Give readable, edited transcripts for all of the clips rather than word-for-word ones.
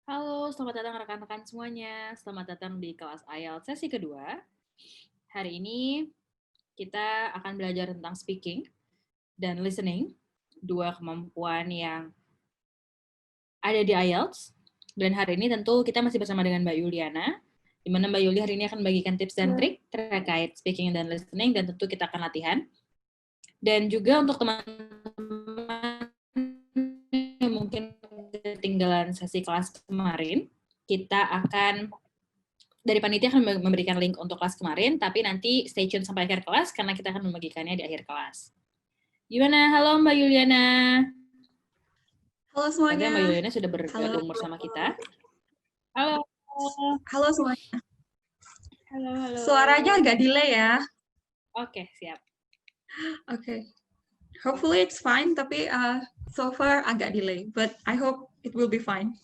Halo, selamat datang rekan-rekan semuanya. Selamat datang di kelas IELTS sesi kedua. Hari ini kita akan belajar tentang speaking dan listening, dua kemampuan yang ada di IELTS. Dan hari ini tentu kita masih bersama dengan Mbak Yuliana, di mana Mbak Yuli hari ini akan membagikan tips dan trik terkait speaking dan listening, dan tentu kita akan latihan. Dan juga untuk teman-teman yang mungkin ketinggalan sesi kelas kemarin, kita akan dari panitia akan memberikan link untuk kelas kemarin, tapi nanti stay tune sampai akhir kelas karena kita akan membagikannya di akhir kelas. Gimana? Halo Mbak Yuliana. Halo semuanya. Mbak Yuliana sudah bergabung bersama kita. Halo. Halo semuanya. Halo. Suaranya agak delay ya. Oke, siap. Oke. Hopefully it's fine, tapi so far agak delay, but I hope it will be fine.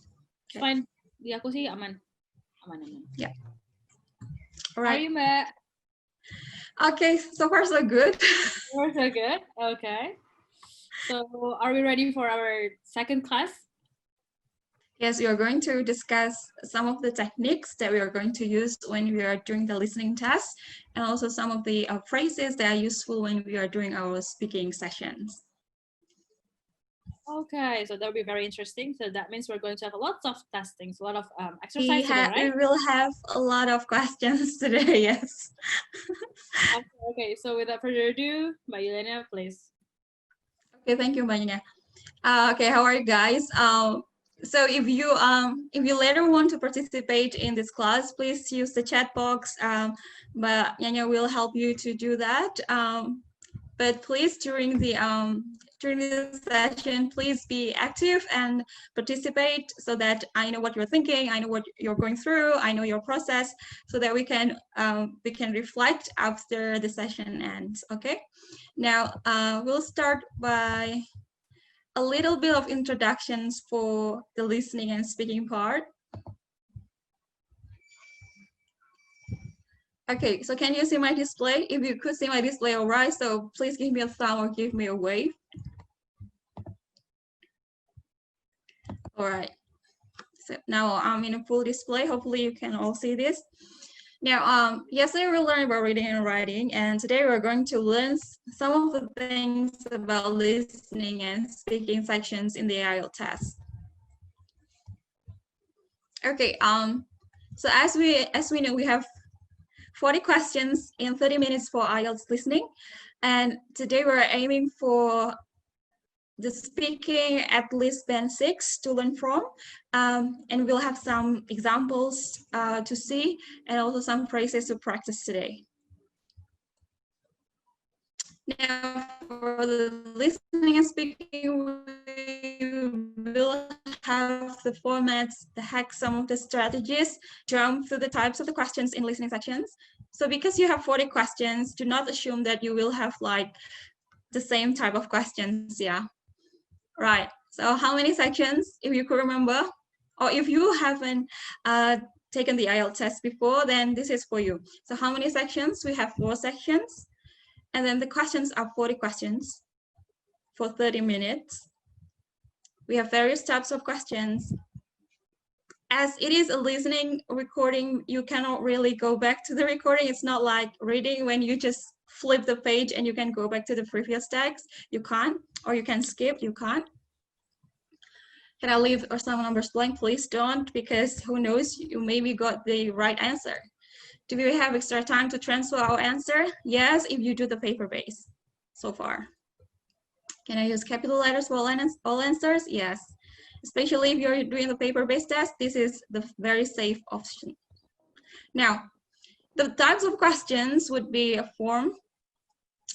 Okay. Fine. Di aku sih aman. Aman. Yeah. Alright. How are you, Mbak? Okay, so far so good. So good. Okay. So, are we ready for our second class? Yes, we are going to discuss some of the techniques that we are going to use when we are doing the listening test, and also some of the phrases that are useful when we are doing our speaking sessions. Okay, so that'll be very interesting. So that means we're going to have lots of testings, a lot of exercise today, right? We will have a lot of questions today, yes. Okay, so without further ado, Mbak Yuliana, please. Okay, thank you, Mbak Nina. Okay, how are you guys? So if you later want to participate in this class, please use the chat box. Mbak Nyanya will help you to do that. But please, during the session, please be active and participate so that I know what you're thinking, I know what you're going through, I know your process, so that we can reflect after the session ends. Okay. Now we'll start by a little bit of introductions for the listening and speaking part. Okay, so can you see my display? If you could see my display, all right, so please give me a thumb or give me a wave. All right, so now I'm in a full display. Hopefully you can all see this. Now, yesterday we learned about reading and writing, and today we're going to learn some of the things about listening and speaking sections in the IELTS test. Okay, so as we know, we have 40 questions in 30 minutes for IELTS listening, and today we're aiming for the speaking at least band 6 to learn from, and we'll have some examples to see, and also some phrases to practice today. Now, for the listening and speaking, we will have the formats, the hacks, some of the strategies, jump through the types of the questions in listening sections. So because you have 40 questions, do not assume that you will have like the same type of questions, yeah. Right, so how many sections, if you could remember, or if you haven't taken the IELTS test before, then this is for you. So how many sections? We have 4 sections. And then the questions are 40 questions for 30 minutes. We have various types of questions. As it is a listening recording, you cannot really go back to the recording. It's not like reading when you just flip the page and you can go back to the previous text. You can't, or you can skip, you can't. Can I leave some numbers blank? Please don't, because who knows, you maybe got the right answer. Do we have extra time to transfer our answer? Yes, if you do the paper base so far. Can I use capital letters for all answers? Yes. Especially if you're doing the paper-based test, this is the very safe option. Now, the types of questions would be a form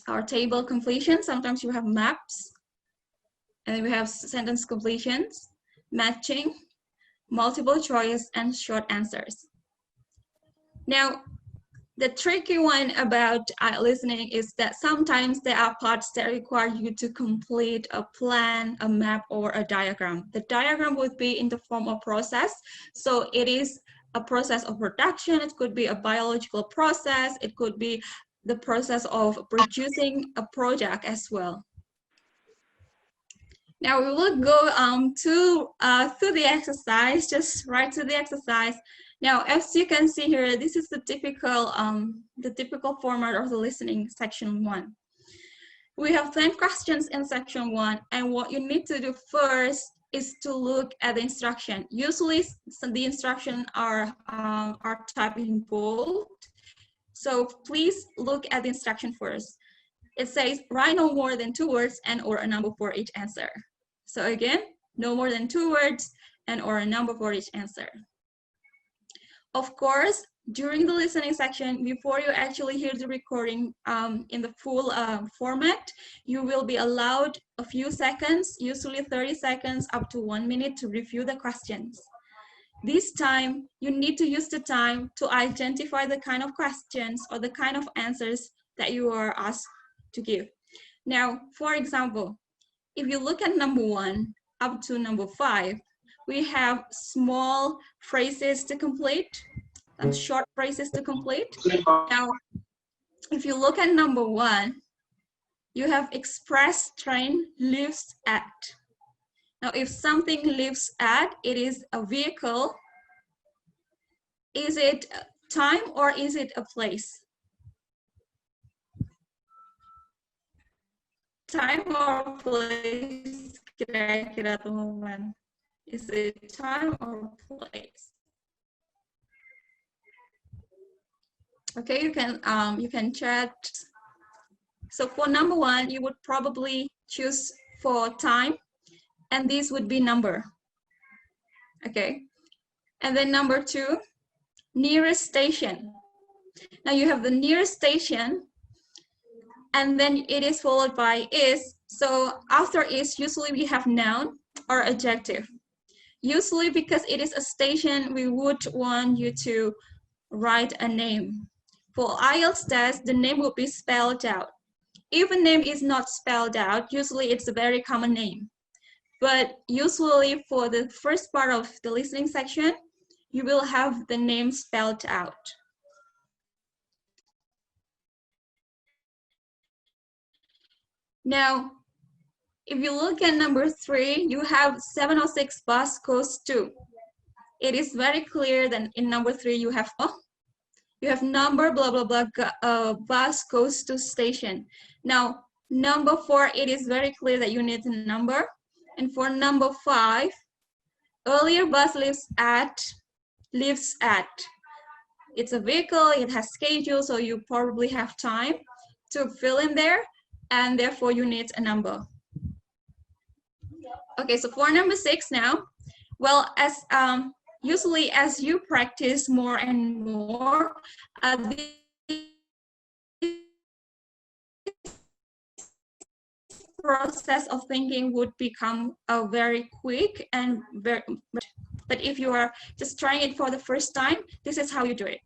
or table completion. Sometimes you have maps, and then we have sentence completions, matching, multiple choice, and short answers. Now, the tricky one about listening is that sometimes there are parts that require you to complete a plan, a map, or a diagram. The diagram would be in the form of process. So it is a process of production. It could be a biological process. It could be the process of producing a project as well. Now we will go through the exercise, just right to the exercise. Now, as you can see here, this is the typical format of the listening section 1. We have 10 questions in section 1, and what you need to do first is to look at the instruction. Usually, the instructions are typed in bold, so please look at the instruction first. It says write no more than 2 words and or a number for each answer. So again, no more than 2 words and or a number for each answer. Of course, during the listening section, before you actually hear the recording in the full format, you will be allowed a few seconds, usually 30 seconds up to 1 minute, to review the questions. This time, you need to use the time to identify the kind of questions or the kind of answers that you are asked to give. Now, for example, if you look at number 1 up to number 5, we have small phrases to complete, short phrases to complete. Now, if you look at number 1, you have express train lives at. Now, if something lives at, it is a vehicle. Is it time or is it a place? Time or place, kira-kira teman-teman. Is it time or place? Okay, you can chat. So for number 1, you would probably choose for time, and this would be number. Okay, and then number 2, nearest station. Now you have the nearest station, and then it is followed by is. So after is, usually we have noun or adjective. Usually because it is a station, we would want you to write a name. For IELTS test, the name will be spelled out. If a name is not spelled out, usually it's a very common name. But usually for the first part of the listening section, you will have the name spelled out. Now, if you look at number 3, you have 706 bus goes to. It is very clear that in number 3 you have number blah blah blah bus goes to station. Now number 4, it is very clear that you need a number, and for number 5, earlier bus lives at. It's a vehicle, it has schedule, so you probably have time to fill in there, and therefore you need a number. Okay, so for number 6 now, well, as usually as you practice more and more, the process of thinking would become very quick and very. But if you are just trying it for the first time, this is how you do it.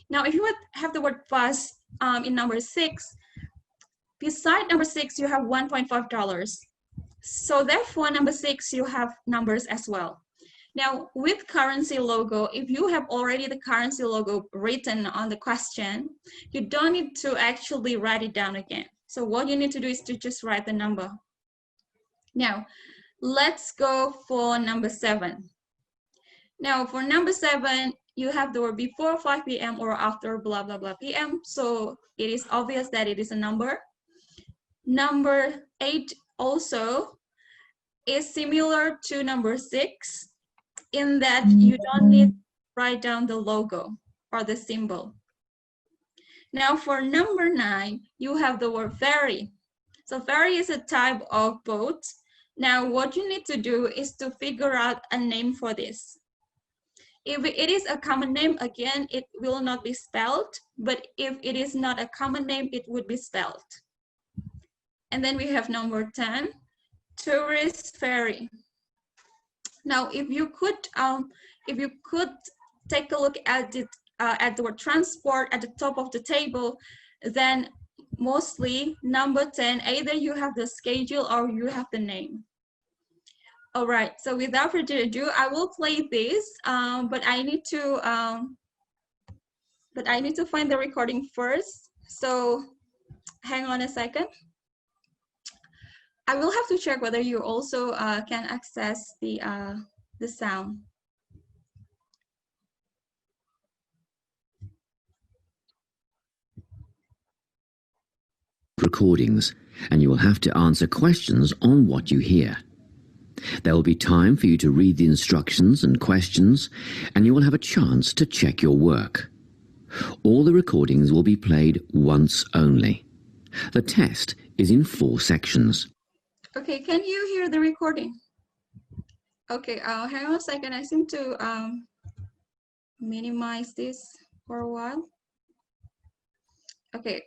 Now, if you would have the word bus in number 6, beside number 6, you have $1.5. So therefore, number 6, you have numbers as well. Now, with currency logo, if you have already the currency logo written on the question, you don't need to actually write it down again. So what you need to do is to just write the number. Now, let's go for number 7. Now, for number 7, you have the word before 5 p.m. or after blah, blah, blah p.m. So it is obvious that it is a number. Number 8 also is similar to number 6 in that you don't need to write down the logo or the symbol. Now for number 9, you have the word ferry. So ferry is a type of boat. Now what you need to do is to figure out a name for this. If it is a common name, again, it will not be spelled, but if it is not a common name, it would be spelled. And then we have number 10, tourist ferry. Now, if you could take a look at it at the word transport at the top of the table, then mostly number 10, either you have the schedule or you have the name. All right, so without further ado, I will play this, but I need to find the recording first. So hang on a second. I will have to check whether you also can access the sound. Recordings, and you will have to answer questions on what you hear. There will be time for you to read the instructions and questions, and you will have a chance to check your work. All the recordings will be played once only. The test is in 4 sections. Okay, can you hear the recording? Okay, hang on a second. I seem to minimize this for a while. Okay,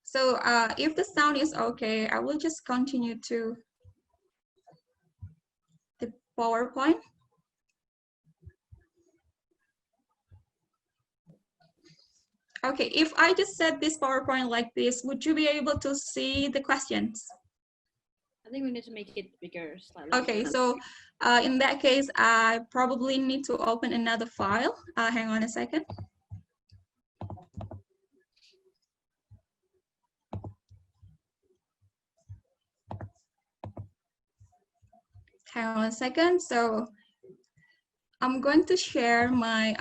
so if the sound is okay, I will just continue to the PowerPoint. Okay, if I just set this PowerPoint like this, would you be able to see the questions? I think we need to make it bigger slightly. Okay, so in that case, I probably need to open another file. Hang on a second. Hang on a second. So I'm going to share my,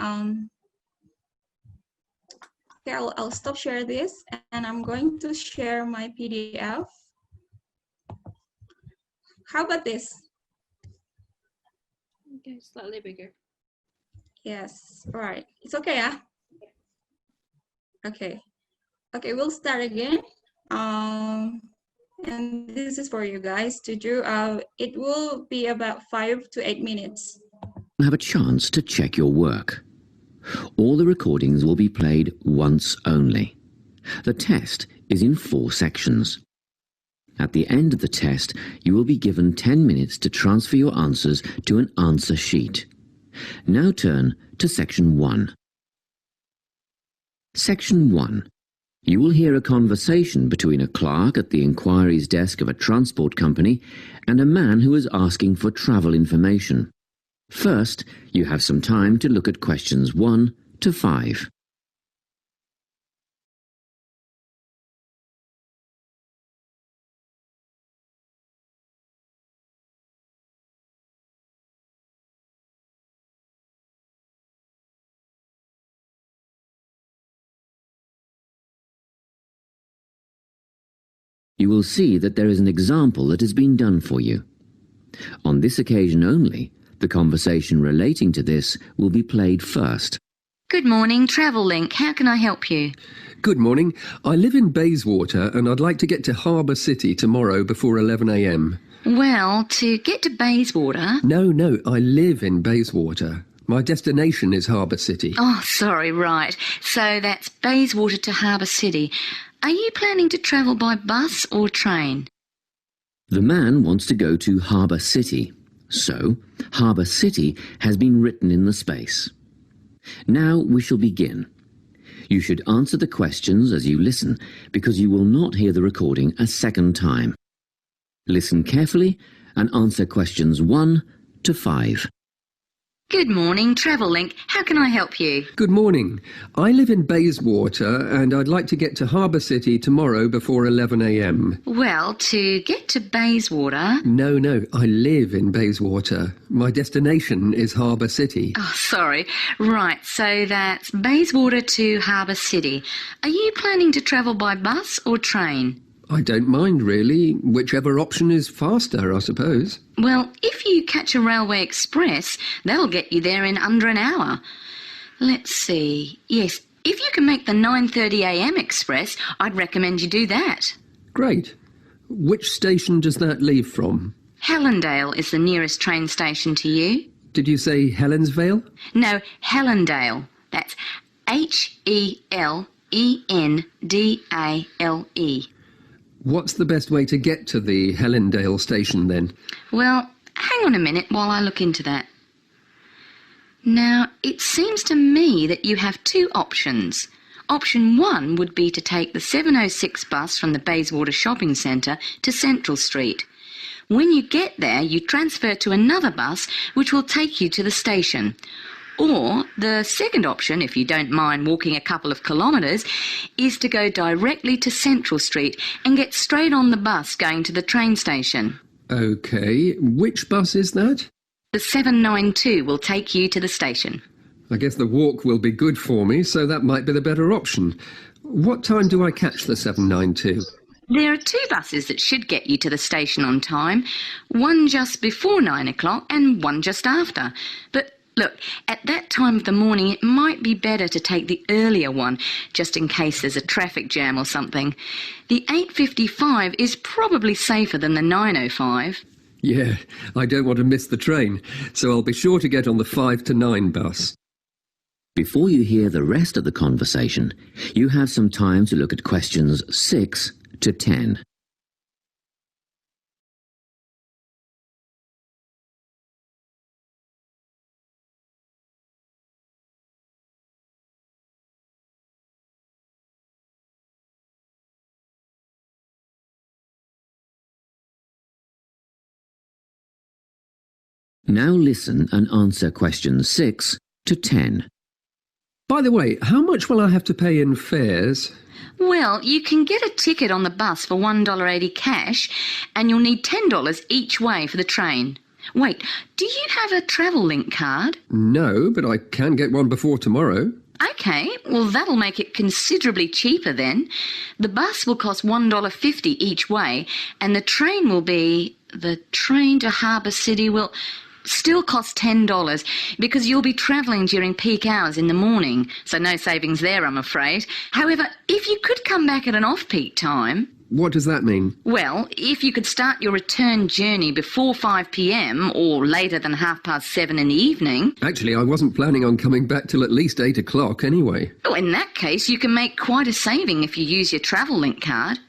okay, I'll stop share this, and I'm going to share my PDF. How about this? Okay, slightly bigger. Yes, all right. It's okay, yeah? Okay. Okay, we'll start again. And this is for you guys to do. It will be about 5 to 8 minutes. Have a chance to check your work. All the recordings will be played once only. The test is in 4 sections. At the end of the test, you will be given 10 minutes to transfer your answers to an answer sheet. Now turn to Section 1. Section 1. You will hear a conversation between a clerk at the inquiries desk of a transport company and a man who is asking for travel information. First, you have some time to look at questions 1 to 5. You will see that there is an example that has been done for you. On this occasion only, the conversation relating to this will be played first. Good morning, Travel Link. How can I help you? Good morning. I live in Bayswater and I'd like to get to Harbour City tomorrow before 11 a.m. Well, to get to Bayswater... No, I live in Bayswater. My destination is Harbour City. Oh, sorry, right. So that's Bayswater to Harbour City. Are you planning to travel by bus or train? The man wants to go to Harbour City, so Harbour City has been written in the space. Now we shall begin. You should answer the questions as you listen, because you will not hear the recording a second time. Listen carefully and answer questions 1 to 5. Good morning, Travel Link. How can I help you? Good morning. I live in Bayswater and I'd like to get to Harbour City tomorrow before 11 a.m. Well, to get to Bayswater... No, I live in Bayswater. My destination is Harbour City. Oh, sorry. Right, so that's Bayswater to Harbour City. Are you planning to travel by bus or train? I don't mind, really. Whichever option is faster, I suppose. Well, if you catch a railway express, that'll get you there in under an hour. Let's see. Yes, if you can make the 9:30 a.m. express, I'd recommend you do that. Great. Which station does that leave from? Helendale is the nearest train station to you. Did you say Helensvale? No, Helendale. That's Helendale. What's the best way to get to the Helendale station then? Well, hang on a minute while I look into that. Now, it seems to me that you have 2 options. Option 1 would be to take the 7:06 bus from the Bayswater Shopping Centre to Central Street. When you get there, you transfer to another bus which will take you to the station. Or the second option, if you don't mind walking a couple of kilometres, is to go directly to Central Street and get straight on the bus going to the train station. OK, which bus is that? The 792 will take you to the station. I guess the walk will be good for me, so that might be the better option. What time do I catch the 792? There are two buses that should get you to the station on time, one just before 9 o'clock and one just after. But look, at that time of the morning it might be better to take the earlier one, just in case there's a traffic jam or something. The 8:55 is probably safer than the 9:05. Yeah, I don't want to miss the train, so I'll be sure to get on the 5 to 9 bus. Before you hear the rest of the conversation, you have some time to look at questions 6 to 10. Now listen and answer questions 6 to 10. By the way, how much will I have to pay in fares? Well, you can get a ticket on the bus for $1.80 cash, and you'll need $10 each way for the train. Wait, do you have a travel link card? No, but I can get one before tomorrow. OK, well that'll make it considerably cheaper then. The bus will cost $1.50 each way, and the train will be... The train to Harbour City will still cost $10 because you'll be travelling during peak hours in the morning, so no savings there, I'm afraid. However, if you could come back at an off-peak time... What does that mean? Well, if you could start your return journey before 5 p.m. or later than 7:30 in the evening... Actually, I wasn't planning on coming back till at least 8 o'clock anyway. Oh, in that case, you can make quite a saving if you use your travel link card.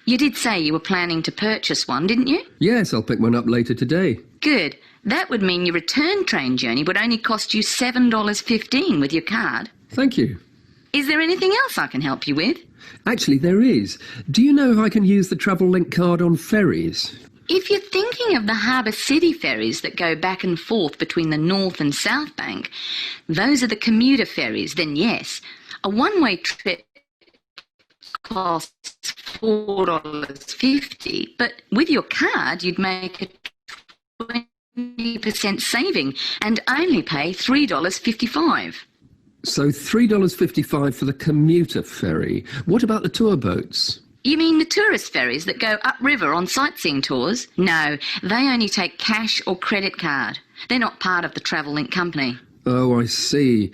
You did say you were planning to purchase one, didn't you? Yes, I'll pick one up later today. Good. That would mean your return train journey would only cost you $7.15 with your card. Thank you. Is there anything else I can help you with? Actually, there is. Do you know if I can use the travel link card on ferries? If you're thinking of the Harbour City ferries that go back and forth between the North and South Bank, those are the commuter ferries, then yes. A one-way trip costs $4.50, but with your card you'd make a 20% saving and only pay $3.55. So $3.55 for the commuter ferry. What about the tour boats? You mean the tourist ferries that go upriver on sightseeing tours? No, they only take cash or credit card. They're not part of the Travel Link company. Oh, I see.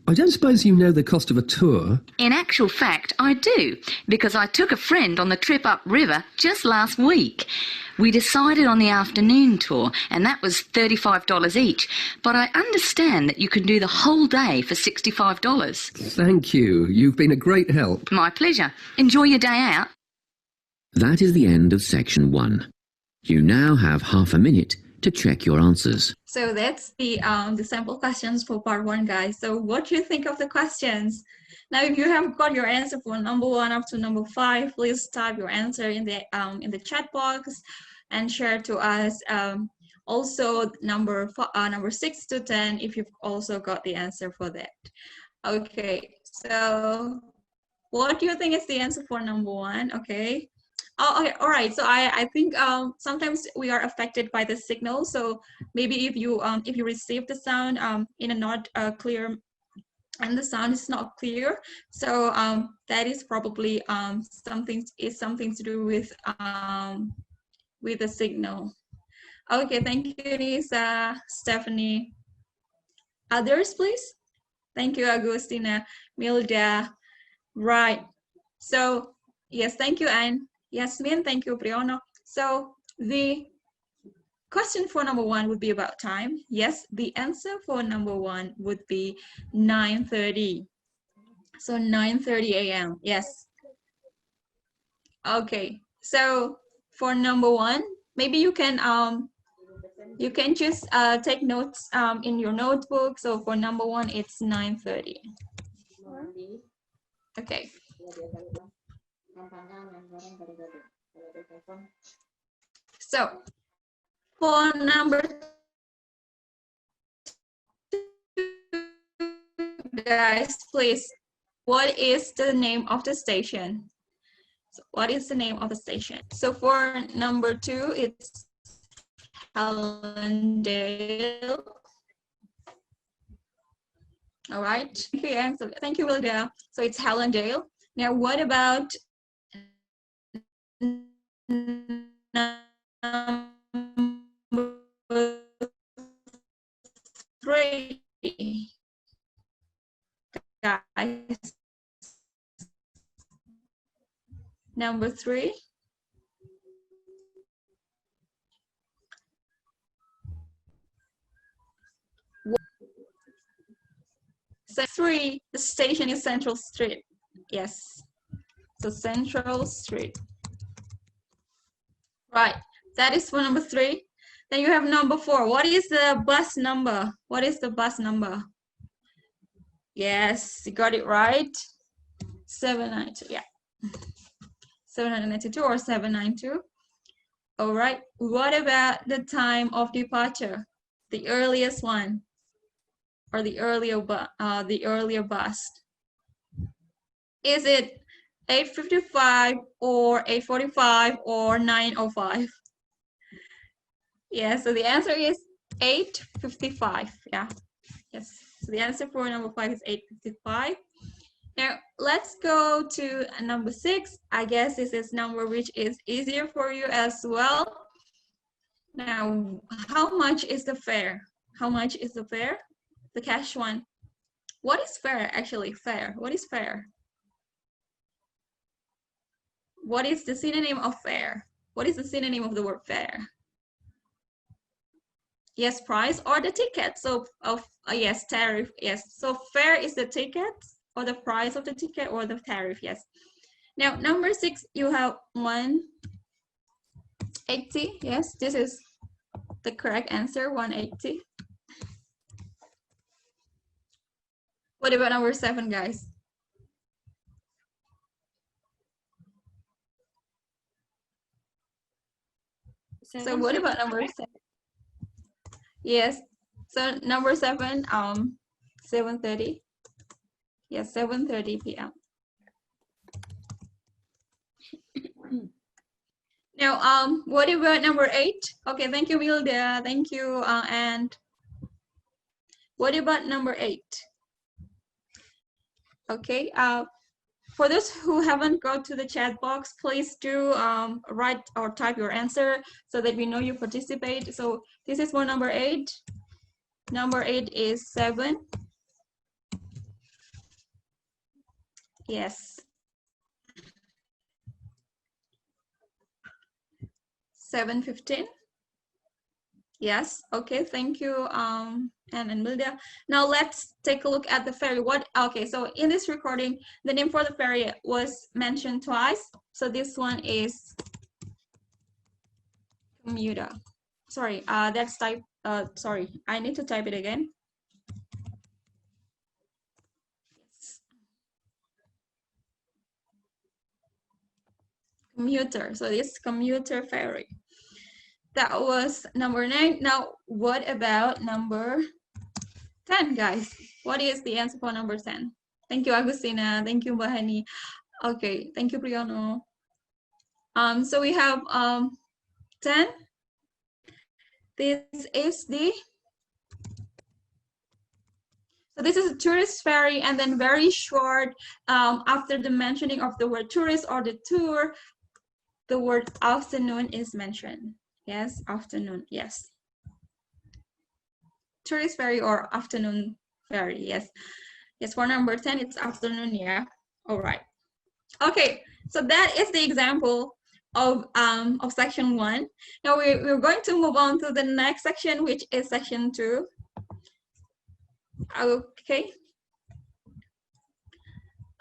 I don't suppose you know the cost of a tour? In actual fact, I do, because I took a friend on the trip upriver just last week. We decided on the afternoon tour, and that was $35 each, but I understand that you can do the whole day for $65. Thank you. You've been a great help. My pleasure. Enjoy your day out. That is the end of section 1. You now have half a minute to check your answers. So that's the sample questions for part 1, guys. So what do you think of the questions? Now, if you have got your answer for number 1 up to number 5, please type your answer in the chat box and share to us. Also, number 6 to 10, if you've also got the answer for that. Okay, so what do you think is the answer for number 1? Okay. Oh, okay, all right. So I think sometimes we are affected by the signal. So maybe if you receive the sound in a not clear, and the sound is not clear, so that is probably something to do with the signal. Okay, thank you, Nisa, Stephanie. Others, please. Thank you, Agustina, Milda. Right. So yes, thank you, Anne. Yasmin, thank you, Brianna. So the question for number 1 would be about time. Yes, the answer for number 1 would be 9:30. So 9:30 a.m. Yes. Okay. So for number 1, maybe you can just take notes in your notebook. So for number 1, it's 9:30. Okay. So for number 2, guys, please. What is the name of the station? So what is the name of the station? So for number 2, it's Hallandale. All right. Thank you, Wilda. So it's Hallandale. Now, what about number 3? Guys. Number 3. So 3, the station is Central Street. Yes. So Central Street. Right. That is for number 3. Then you have number 4. What is the bus number? What is the bus number? Yes, you got it right. 792. Yeah. 792 or 792. All right. What about the time of departure? The earliest one, or the earlier bus? Is it 8:55 or 8:45 or 9:05? Yeah. So the answer is 8:55. Yeah. Yes. So the answer for number 5 is 8:55. Now, let's go to number 6. I guess this is number which is easier for you as well. Now, how much is the fare? How much is the fare? The cash one. What is fare actually? Fare. What is fare? What is the synonym of fare? What is the synonym of the word fare? Yes, price or the ticket. So, yes, tariff. Yes. So, fare is the ticket, or the price of the ticket, or the tariff. Yes. Now, number 6, you have 180. Yes, this is the correct answer, 180. What about number 7, guys? So what about number 7? Yes. So number 7, 7:30. Yes, 7:30 p.m. Now, what about number 8? Okay, thank you, Wilda. Thank you. And what about number 8? Okay. For those who haven't got to the chat box, please do write or type your answer so that we know you participate. So this is for number 8. Number 8 is 7. Yes. 7:15. Yes. Okay. Thank you, Anne and Milda. Now let's take a look at the ferry. Okay. So in this recording, the name for the ferry was mentioned twice. So this one is commuter. Sorry. That's type. Sorry. I need to type it again. Yes. Commuter. So this commuter ferry. That was number 9. Now, what about number 10, guys? What is the answer for number 10? Thank you, Agustina. Thank you, Bahani. Okay, thank you, Priyono. So we have 10. This is this is a tourist ferry, and then very short, after the mentioning of the word tourist or the tour, the word afternoon is mentioned. Yes, afternoon, yes. Tourist ferry or afternoon ferry, yes. Yes, for number 10, it's afternoon, yeah. All right. Okay, so that is the example of section 1. Now we're going to move on to the next section, which is section 2. Okay.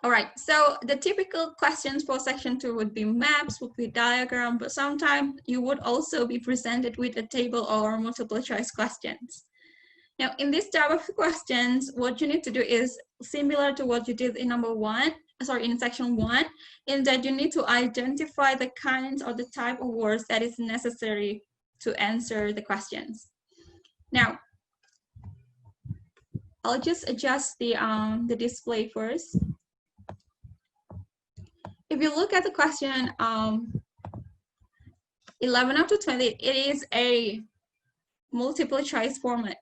All right, so the typical questions for section 2 would be maps, would be diagram, but sometimes you would also be presented with a table or multiple choice questions. Now, in this type of questions, what you need to do is similar to what you did in in section 1, in that you need to identify the kinds or the type of words that is necessary to answer the questions. Now, I'll just adjust the display first. If you look at the question 11 up to 20, it is a multiple choice format.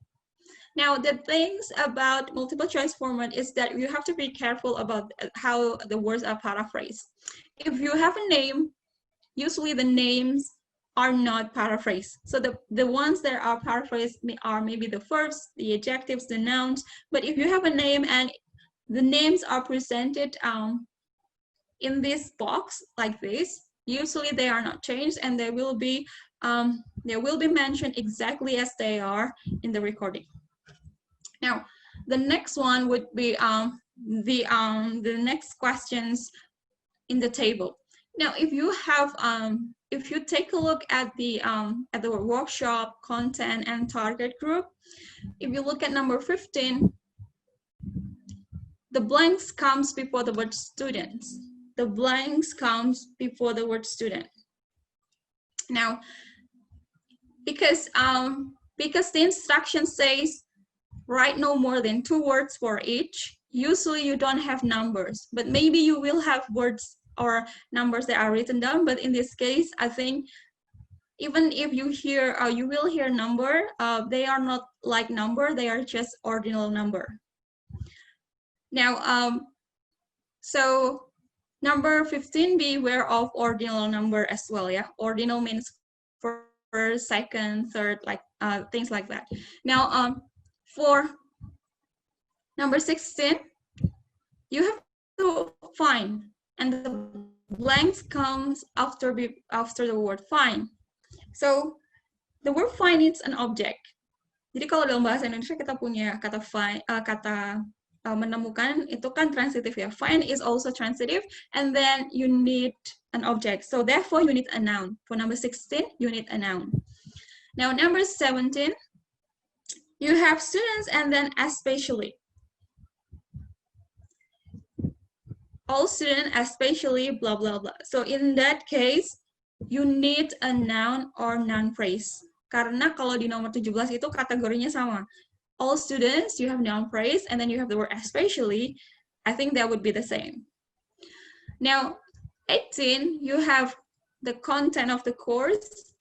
Now, the things about multiple choice format is that you have to be careful about how the words are paraphrased. If you have a name, usually the names are not paraphrased. So the ones that are paraphrased are maybe the verbs, the adjectives, the nouns. But if you have a name and the names are presented in this box like this, usually they are not changed, and they will be mentioned exactly as they are in the recording. Now, the next one would be the next questions in the table. Now, if you take a look at the workshop content and target group, if you look at number 15, the blanks comes before the word students. The blanks comes before the word student. Now, because the instruction says write no more than 2 words for each, usually you don't have numbers, but maybe you will have words or numbers that are written down. But in this case, I think even if you hear, you will hear number, they are not like number, they are just ordinal number. Now, so number 15, be aware of ordinal number as well, yeah? Ordinal means first, second, third, like things like that. Now, for number 16, you have to find, and the blanks comes after the word find. So the word find is an object. Jadi kalau dalam bahasa Indonesia kita punya kata find, menemukan itu kan transitive ya. Find is also transitive, and then you need an object. So therefore you need a noun. For number 16, you need a noun. Now number 17, you have students and then especially. All students, especially blah, blah, blah. So in that case, you need a noun or noun phrase. Karena kalau di nomor 17 itu kategorinya sama. All students, you have noun phrase, and then you have the word especially. I think that would be the same. Now, 18, you have the content of the course.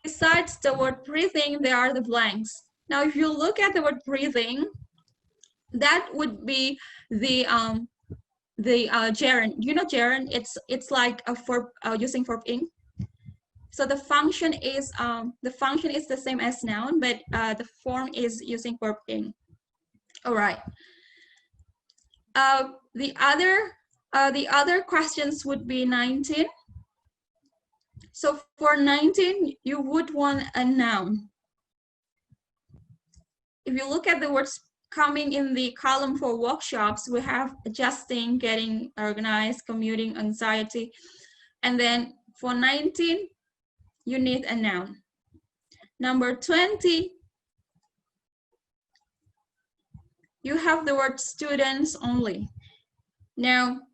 Besides the word breathing, there are the blanks. Now, if you look at the word breathing, that would be the gerund. You know gerund? It's like a verb using verb ing. So the function is the same as noun, but the form is using verb ing. All right. The other questions would be 19. So for 19, you would want a noun. If you look at the words coming in the column for workshops, we have adjusting, getting organized, commuting, anxiety. And then for 19, you need a noun. Number 20, you have the word students only. Now,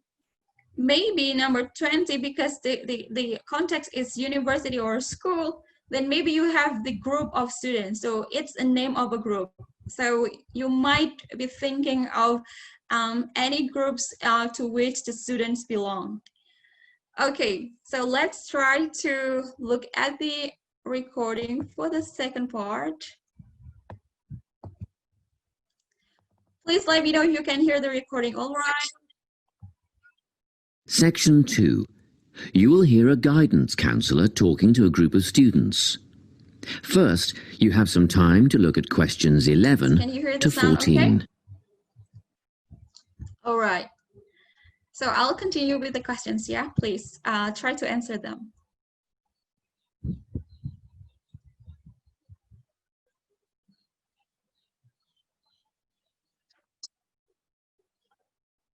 maybe number 20, because the context is university or school, then maybe you have the group of students. So it's a name of a group. So you might be thinking of any groups to which the students belong. Okay, so let's try to look at the recording for the second part. Please let me know if you can hear the recording. All right. Section 2. You will hear a guidance counsellor talking to a group of students. First, you have some time to look at questions 11 to 14. Okay? All right. So I'll continue with the questions, yeah? Please try to answer them.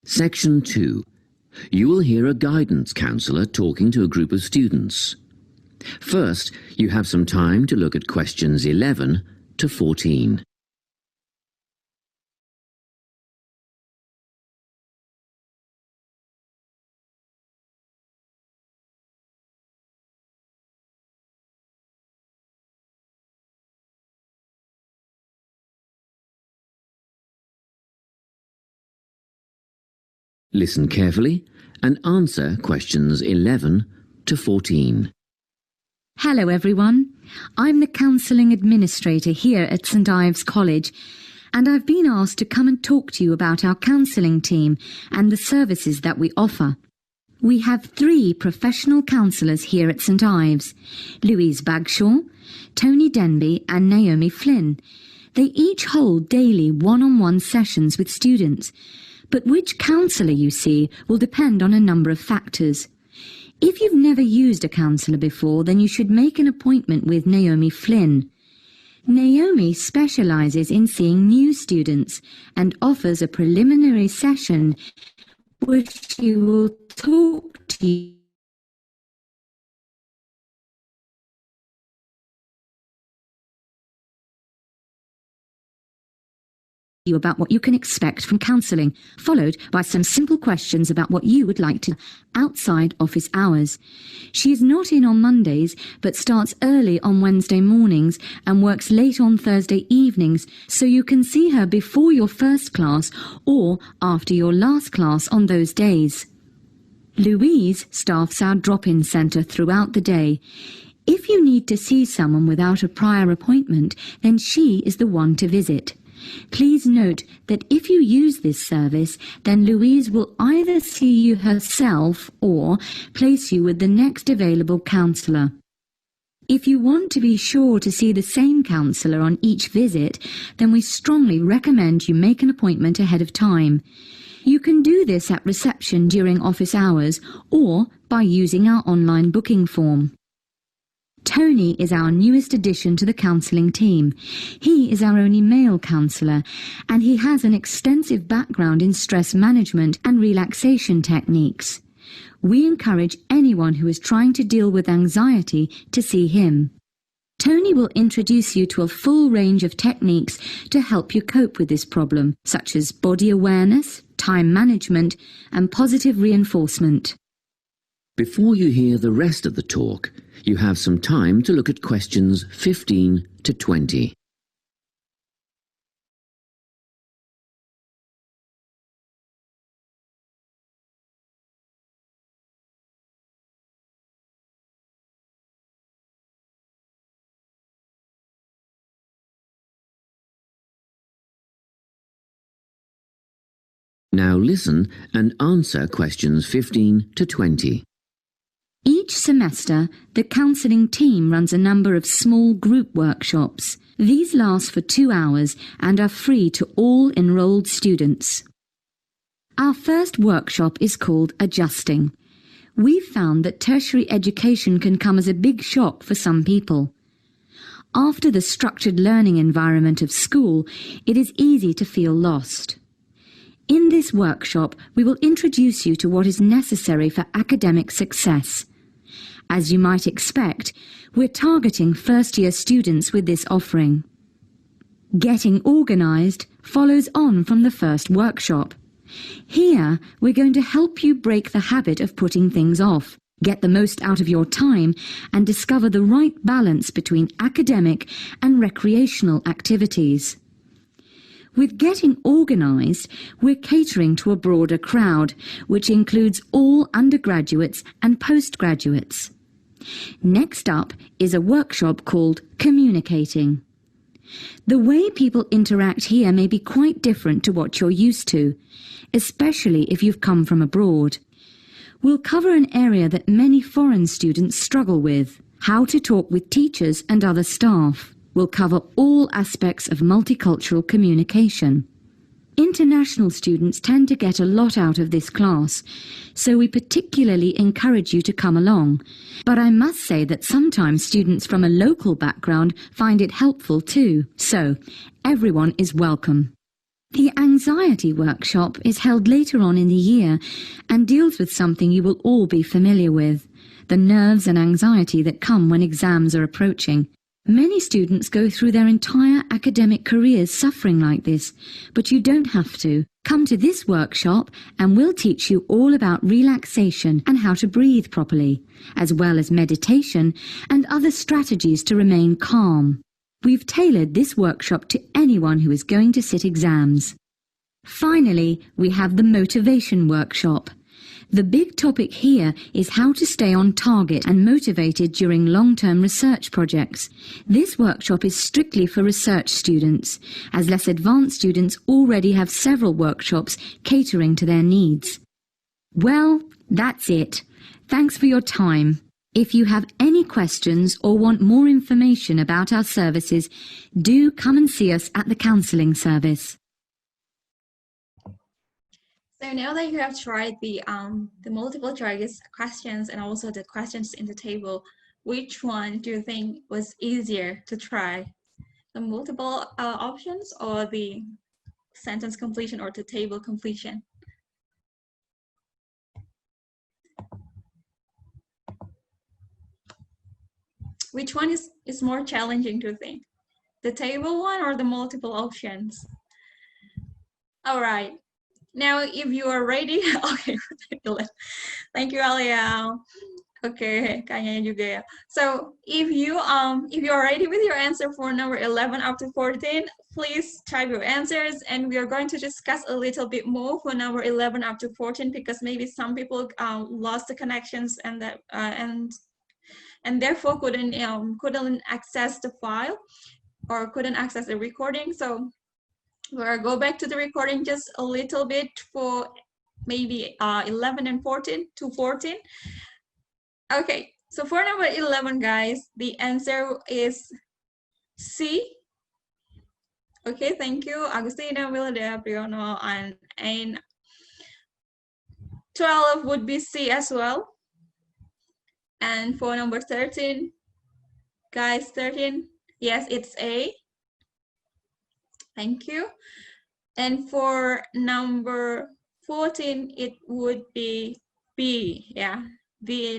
Section 2. You will hear a guidance counsellor talking to a group of students. First, you have some time to look at questions 11 to 14. Listen carefully and answer questions 11 to 14. Hello everyone, I'm the Counselling Administrator here at St Ives College, and I've been asked to come and talk to you about our counselling team and the services that we offer. We have 3 professional counsellors here at St Ives, Louise Bagshaw, Tony Denby and Naomi Flynn. They each hold daily one-on-one sessions with students, but which counsellor you see will depend on a number of factors. If you've never used a counsellor before, then you should make an appointment with Naomi Flynn. Naomi specialises in seeing new students and offers a preliminary session where she will talk to you about what you can expect from counselling, followed by some simple questions about what you would like to outside office hours. She is not in on Mondays, but starts early on Wednesday mornings and works late on Thursday evenings, so you can see her before your first class or after your last class on those days. Louise staffs our drop-in centre throughout the day. If you need to see someone without a prior appointment, then she is the one to visit. Please note that if you use this service, then Louise will either see you herself or place you with the next available counsellor. If you want to be sure to see the same counsellor on each visit, then we strongly recommend you make an appointment ahead of time. You can do this at reception during office hours or by using our online booking form. Tony is our newest addition to the counselling team. He is our only male counsellor, and he has an extensive background in stress management and relaxation techniques. We encourage anyone who is trying to deal with anxiety to see him. Tony will introduce you to a full range of techniques to help you cope with this problem, such as body awareness, time management, and positive reinforcement. Before you hear the rest of the talk, you have some time to look at questions 15 to 20. Now listen and answer questions 15 to 20. Each semester, the counselling team runs a number of small group workshops. These last for 2 hours and are free to all enrolled students. Our first workshop is called Adjusting. We've found that tertiary education can come as a big shock for some people. After the structured learning environment of school, it is easy to feel lost. In this workshop, we will introduce you to what is necessary for academic success. As you might expect, we're targeting first-year students with this offering. Getting organised follows on from the first workshop. Here, we're going to help you break the habit of putting things off, get the most out of your time, and discover the right balance between academic and recreational activities. With Getting Organised, we're catering to a broader crowd, which includes all undergraduates and postgraduates. Next up is a workshop called Communicating. The way people interact here may be quite different to what you're used to, especially if you've come from abroad. We'll cover an area that many foreign students struggle with: how to talk with teachers and other staff. We'll cover all aspects of multicultural communication. International students tend to get a lot out of this class, so we particularly encourage you to come along. But I must say that sometimes students from a local background find it helpful too, so everyone is welcome. The anxiety workshop is held later on in the year and deals with something you will all be familiar with: the nerves and anxiety that come when exams are approaching. Many students go through their entire academic careers suffering like this, but you don't have to. Come to this workshop and we'll teach you all about relaxation and how to breathe properly, as well as meditation and other strategies to remain calm. We've tailored this workshop to anyone who is going to sit exams. Finally, we have the motivation workshop. The big topic here is how to stay on target and motivated during long-term research projects. This workshop is strictly for research students, as less advanced students already have several workshops catering to their needs. Well, that's it. Thanks for your time. If you have any questions or want more information about our services, do come and see us at the counselling service. So now that you have tried the multiple choice questions and also the questions in the table, which one do you think was easier to try? The multiple options or the sentence completion or the table completion? Which one is more challenging to think? The table one or the multiple options? All right. Now, if you are ready, okay, thank you, Alia. Okay, kayaknya juga ya. So, if you are ready with your answer for number 11 up to 14, please type your answers, and we are going to discuss a little bit more for number 11 up to 14 because maybe some people lost the connections and that and therefore couldn't access the file or couldn't access the recording. So we'll go back to the recording just a little bit for maybe 11 and 14 to 14. Okay, so for number 11, guys, the answer is C. Okay, thank you, Agustina, Wilda, Priono, and 12 would be C as well. And for number 13, guys, 13, yes, it's A. Thank you. And for number 14, it would be B. Yeah, the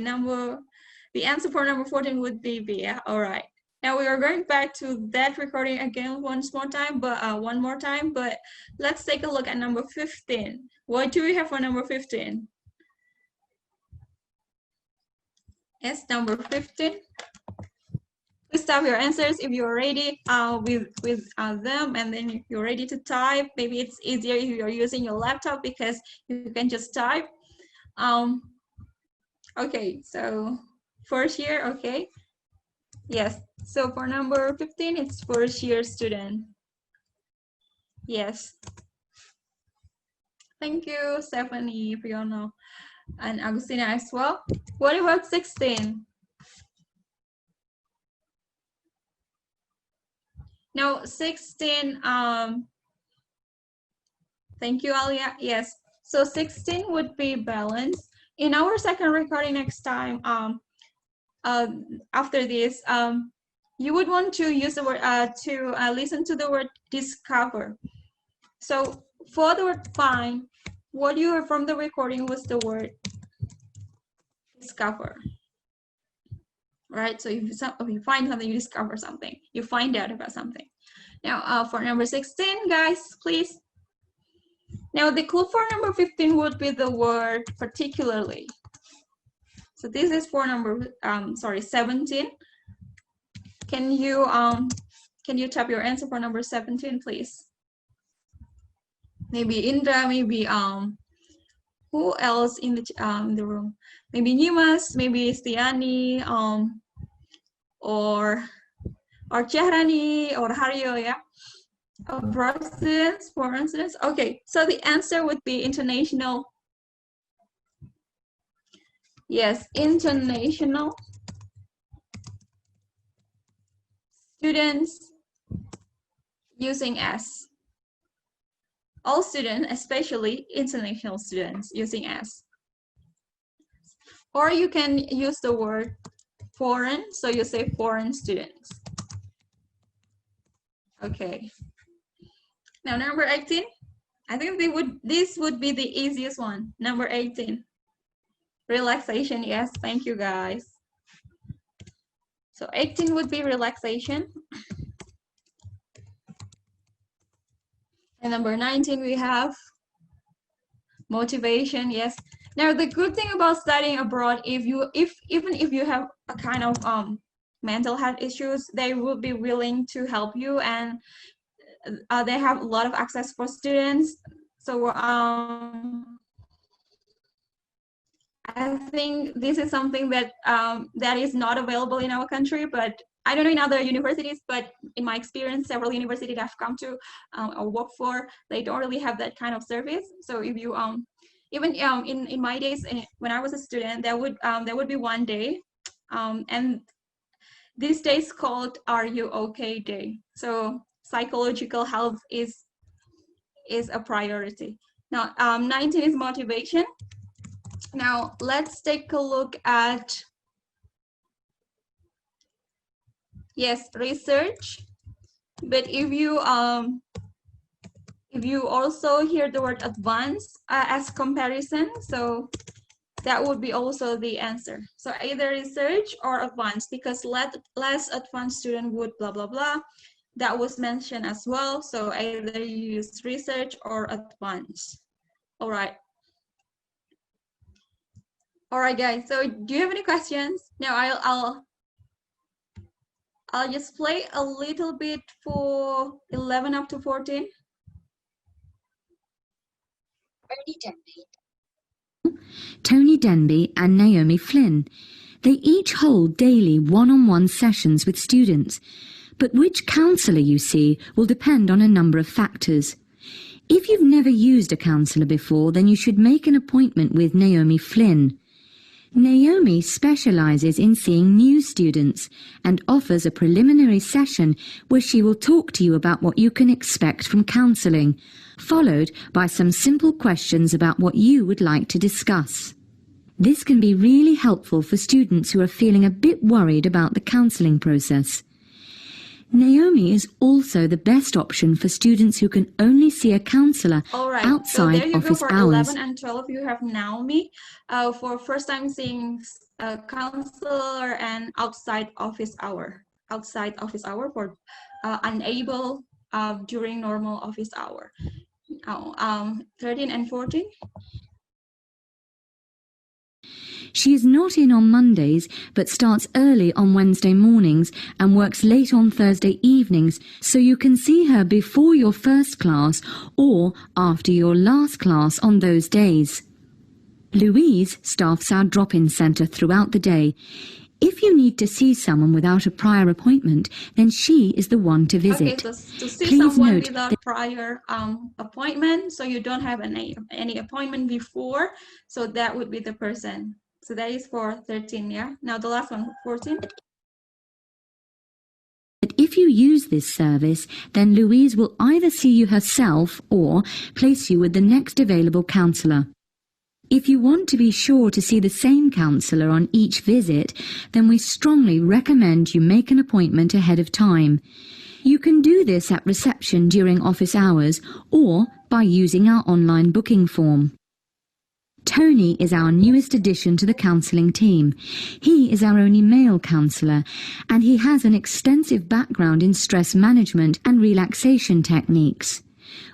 answer for number 14 would be B. Yeah, all right. Now we are going back to that recording again one more time, but let's take a look at number 15. What do we have for number 15? Yes, number 15. Please type your answers if you're ready with them, and then if you're ready to type, maybe it's easier if you're using your laptop because you can just type. Okay, so first year, okay. Yes, so for number 15, it's first year student. Yes. Thank you, Stephanie, Fiona, and Agustina as well. What about 16? Now 16, thank you, Alia. Yes, so 16 would be balance. In our second recording next time, after this, you would want to use the word, listen to the word discover. So for the word find, what you heard from the recording was the word discover. Right, so if you find something, you discover something, you find out about something. Now for number 16, guys, please. Now the clue for number 15 would be the word particularly. So this is for number 17. Can you type your answer for number 17, please? Maybe Indra, maybe who else in the room? Maybe Nimas, maybe Stiani, or Chahrani, or Haryo, yeah? For instance, okay, so the answer would be international. Yes, international students using S. All students, especially international students, using S. Or you can use the word foreign, so you say foreign students. Okay. Now number 18, I think this would be the easiest one. Number 18, relaxation. Yes, thank you, guys. So 18 would be relaxation. And number 19, we have motivation. Yes. Now the good thing about studying abroad, even if you have a kind of mental health issues, they will be willing to help you, and they have a lot of access for students. So I think this is something that that is not available in our country, but I don't know in other universities, but in my experience, several universities I've come to or work for, they don't really have that kind of service. So if you even in my days when I was a student, there would be one day, and this day is called "Are You Okay Day." So psychological health is a priority. Now, 19 is motivation. Now, let's take a look at, yes, research. But if you also hear the word advanced as comparison, so that would be also the answer. So either research or advanced, because less advanced student would blah, blah, blah. That was mentioned as well. So either you use research or advanced. All right. All right, guys. So do you have any questions? Now I'll just play a little bit for 11 up to 14. Tony Denby and Naomi Flynn. They each hold daily one-on-one sessions with students, but which counsellor you see will depend on a number of factors. If you've never used a counsellor before, then you should make an appointment with Naomi Flynn. Naomi specialises in seeing new students and offers a preliminary session where she will talk to you about what you can expect from counselling, followed by some simple questions about what you would like to discuss. This can be really helpful for students who are feeling a bit worried about the counselling process. Naomi is also the best option for students who can only see a counsellor outside so there you office go for hours. 11 and 12, you have Naomi for first time seeing a counselor and outside office hour for unable during normal office hour. 13 and 14. She is not in on Mondays, but starts early on Wednesday mornings and works late on Thursday evenings, so you can see her before your first class or after your last class on those days. Louise staffs our drop-in centre throughout the day. If you need to see someone without a prior appointment, then she is the one to visit. Okay, so to see Please someone note without prior appointment, so you don't have any appointment before, so that would be the person. So that is for 13, yeah? Now the last one, 14. But if you use this service, then Louise will either see you herself or place you with the next available counsellor. If you want to be sure to see the same counsellor on each visit, then we strongly recommend you make an appointment ahead of time. You can do this at reception during office hours or by using our online booking form. Tony is our newest addition to the counselling team. He is our only male counsellor, and he has an extensive background in stress management and relaxation techniques.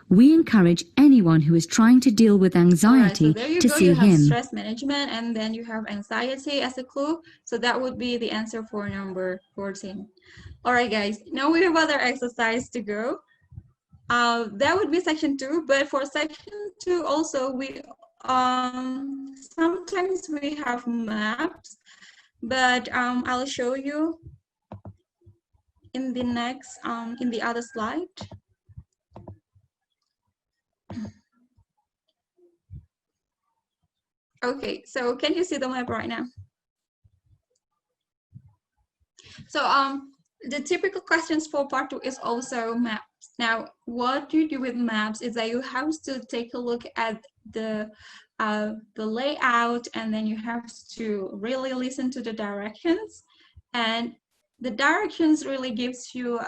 We encourage anyone who is trying to deal with anxiety to see him. You have stress management, and then you have anxiety as a clue. So that would be the answer for number 14. All right, guys. Now we have other exercise to go. That would be section 2. But for section 2, also we sometimes we have maps, but I'll show you in the next in the other slide. Okay, so can you see the map right now? So the typical questions for part 2 is also maps. Now, what you do with maps is that you have to take a look at the layout, and then you have to really listen to the directions, and the directions really gives you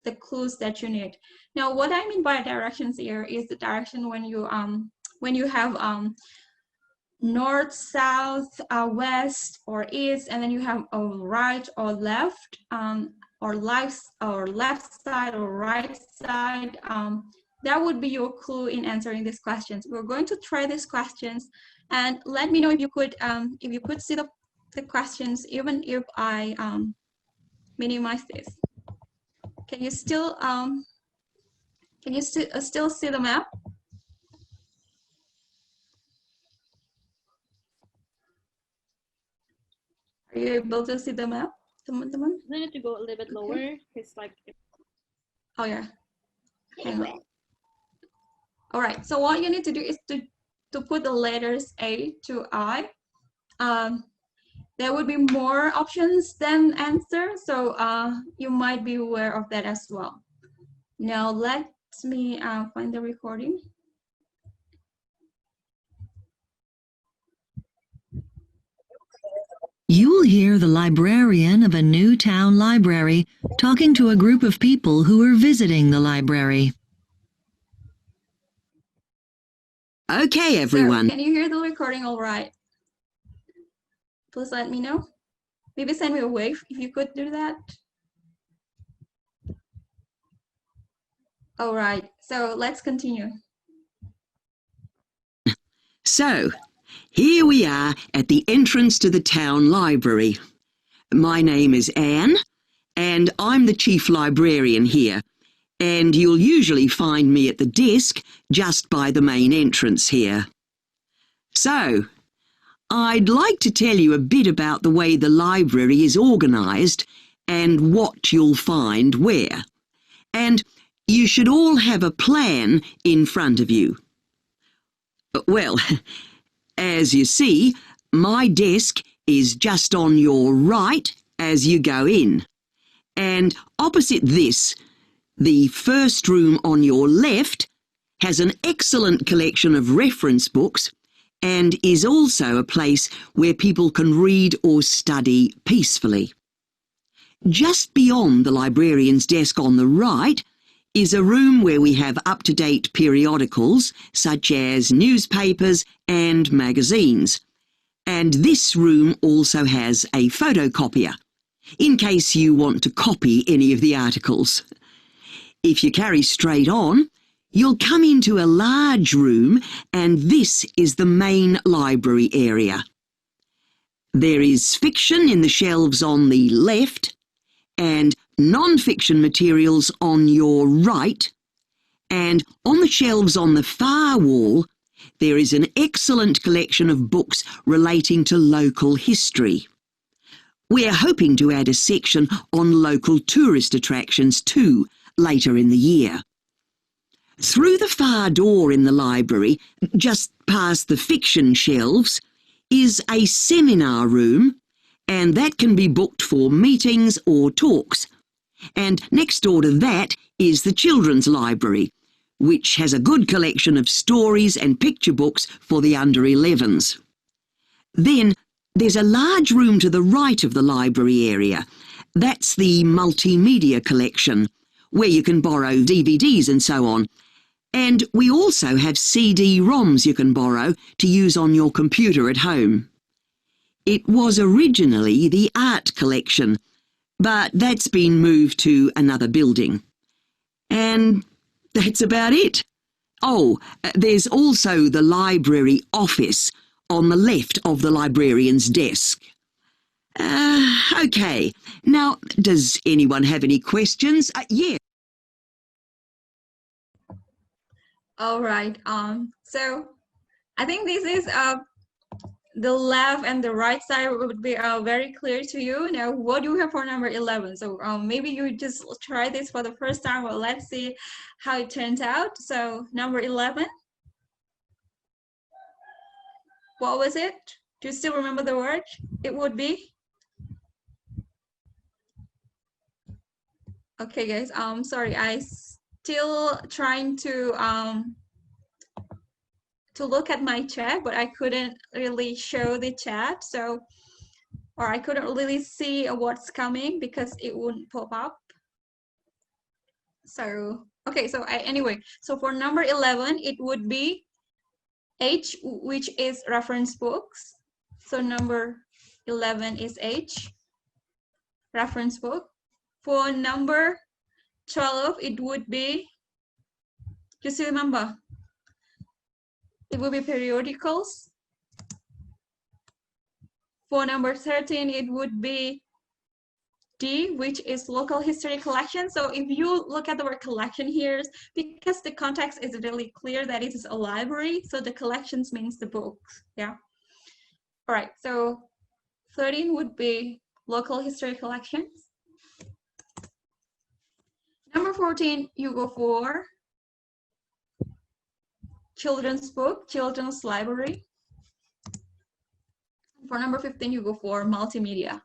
the clues that you need. Now, what I mean by directions here is the direction when you have north, south, west, or east, and then you have a right or left, or left side or right side. That would be your clue in answering these questions. We're going to try these questions, and let me know if you could see the questions, even if I minimize this. Can you still see the map? you able to see the map, teman-teman? I need to go a little bit lower. It's like. Oh yeah. Hang on. All right. So what you need to do is to put the letters A to I. There would be more options than answer, so you might be aware of that as well. Now let me find the recording. You'll hear the librarian of a new town library talking to a group of people who are visiting the library. Okay, everyone. So, can you hear the recording all right? Please let me know. Maybe send me a wave if you could do that. All right, so let's continue. So, here we are at the entrance to the town library. My name is Anne, and I'm the chief librarian here, and you'll usually find me at the desk just by the main entrance here. So, I'd like to tell you a bit about the way the library is organised and what you'll find where. And you should all have a plan in front of you. Well, as you see, my desk is just on your right as you go in. And opposite this, the first room on your left has an excellent collection of reference books and is also a place where people can read or study peacefully. Just beyond the librarian's desk on the right is a room where we have up-to-date periodicals such as newspapers and magazines. And this room also has a photocopier, in case you want to copy any of the articles. If you carry straight on, you'll come into a large room, and this is the main library area. There is fiction in the shelves on the left, and non-fiction materials on your right, and on the shelves on the far wall, there is an excellent collection of books relating to local history. We're hoping to add a section on local tourist attractions too, later in the year. Through the far door in the library, just past the fiction shelves, is a seminar room, and that can be booked for meetings or talks. And next door to that is the children's library, which has a good collection of stories and picture books for the under 11s. Then there's a large room to the right of the library area. That's the multimedia collection, where you can borrow DVDs and so on. And we also have CD-ROMs you can borrow to use on your computer at home. It was originally the art collection, but that's been moved to another building. And that's about it. Oh, there's also the library office on the left of the librarian's desk. Okay. Now, does anyone have any questions? Yeah. All right. So I think this is the left and the right side would be very clear to you. Now, what do you have for number 11? So maybe you just try this for the first time. Well, let's see how it turns out. So number 11. What was it? Do you still remember the word? It would be. Okay, guys. Sorry, I still trying to look at my chat, but I couldn't really show the chat. So, or I couldn't really see what's coming because it wouldn't pop up. So, okay. So anyway, so for number 11, it would be H, which is reference books. So number 11 is H, reference book. For number 12, it would be, you still remember? It will be periodicals. For number 13, it would be D, which is local history collection. So if you look at the word collection here, because the context is really clear that it is a library, so the collections means the books, yeah. All right, so 13 would be local history collections. Number 14, you go for children's book, children's library. For number 15, you go for multimedia,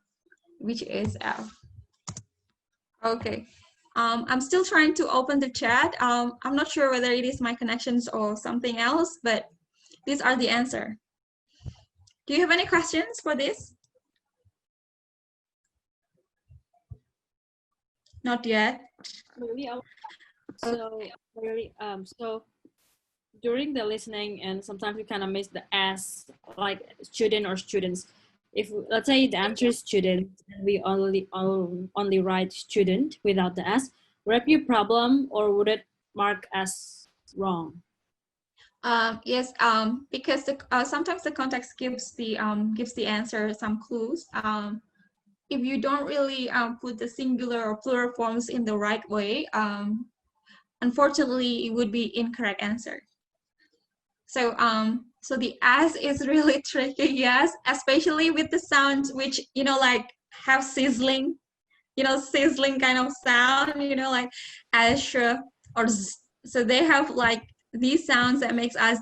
which is F. Okay. I'm still trying to open the chat. I'm not sure whether it is my connections or something else, but these are the answer. Do you have any questions for this? Not yet. So during the listening, and sometimes you kind of miss the S, like student or students. If let's say the answer is student, and we only write student without the S, would it be a problem or would it mark as wrong? Yes, because sometimes the context gives the answer some clues. If you don't really put the singular or plural forms in the right way, unfortunately, it would be incorrect answer. So so the S is really tricky, yes, especially with the sounds which, you know, like have sizzling, you know, sizzling kind of sound, you know, like ash or z. So they have like these sounds that makes us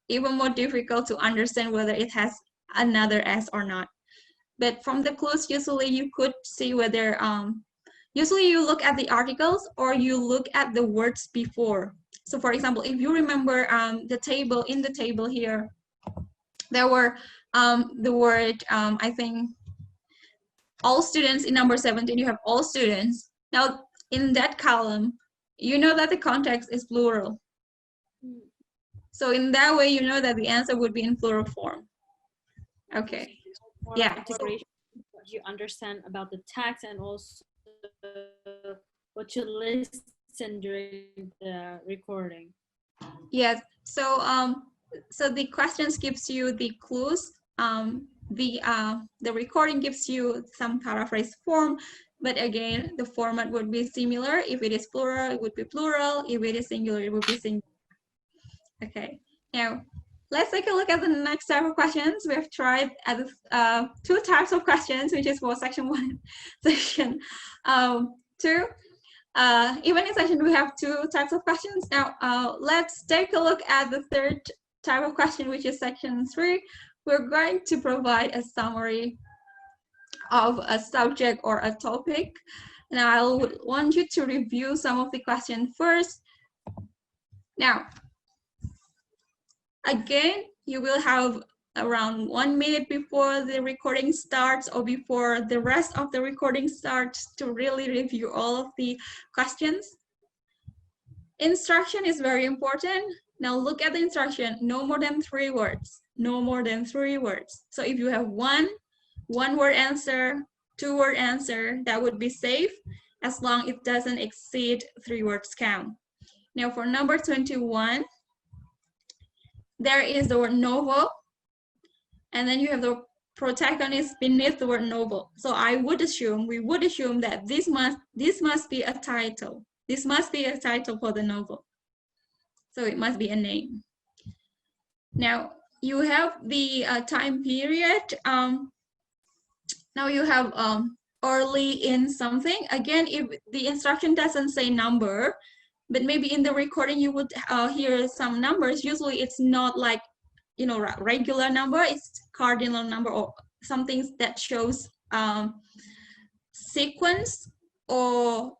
even more difficult to understand whether it has another S or not. But from the clues, usually you could see whether, usually you look at the articles or you look at the words before. So for example, if you remember the table, in the table here, there were the word, I think, all students. In number 17, you have all students. Now, in that column, you know that the context is plural. So in that way, you know that the answer would be in plural form. Okay. Yeah. Integration, what you understand about the text and also what you listen during the recording. Yes. So so the questions gives you the clues. The recording gives you some paraphrase form, but again, the format would be similar. If it is plural, it would be plural. If it is singular, it would be singular. Okay. Now, let's take a look at the next type of questions. We have tried at two types of questions, which is for section 1 and section 2. Even in section, we have two types of questions. Now, let's take a look at the third type of question, which is section 3. We're going to provide a summary of a subject or a topic. Now, I want you to review some of the questions first. Now, again, you will have around 1 minute before the recording starts or before the rest of the recording starts to really review all of the questions. Instruction is very important. Now look at the instruction, no more than 3 words, no more than 3 words. So if you have one word answer, 2-word answer, that would be safe as long as it doesn't exceed 3 words count. Now for number 21, there is the word novel, and then you have the protagonist beneath the word novel. So I would assume, we would assume that this must be a title. This must be a title for the novel. So it must be a name. Now you have the time period. Now you have early in something. Again, if the instruction doesn't say number, but maybe in the recording you would hear some numbers. Usually it's not like, you know, regular number, it's cardinal number or something that shows sequence or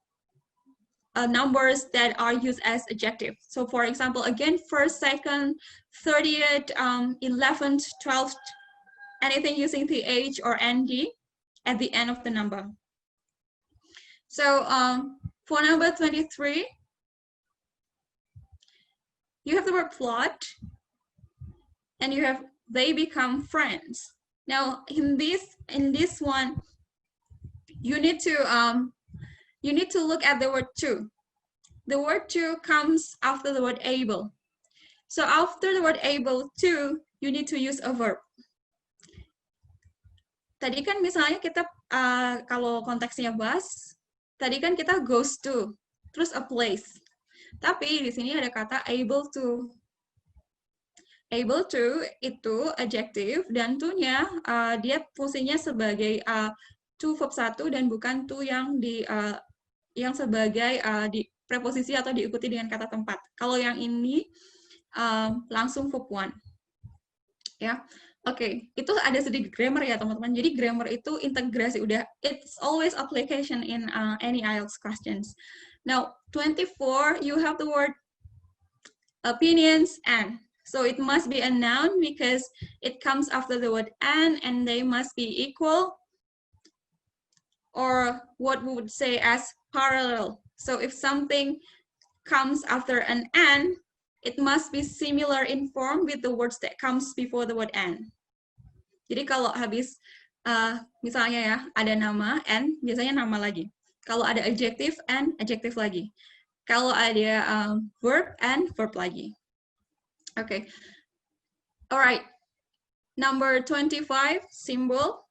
numbers that are used as adjective. So for example, again, first, second, 30th, 11th, 12th, anything using th or nd at the end of the number. So for number 23, you have the word plot, and you have they become friends. Now in this one, you need to look at the word to. The word to comes after the word able. So after the word able to, you need to use a verb. Tadi kan misalnya kita kalau konteksnya bus, tadi kan kita goes to, terus a place. Tapi di sini ada kata able to. Able to itu adjective dan to-nya dia fungsinya sebagai to verb 1 dan bukan to yang yang sebagai di preposisi atau diikuti dengan kata tempat. Kalau yang ini langsung verb 1. Ya. Oke, itu ada sedikit grammar ya teman-teman. Jadi grammar itu integrasi udah, it's always application in any IELTS questions. Now 24 you have the word opinions and. So it must be a noun because it comes after the word and they must be equal, or what we would say as parallel. So if something comes after an and, it must be similar in form with the words that comes before the word and. Jadi kalau habis misalnya ya ada nama and, biasanya nama lagi. Kalau ada adjective and, adjective lagi. Kalau ada verb and, verb lagi. Okay. All right. Number 25, symbol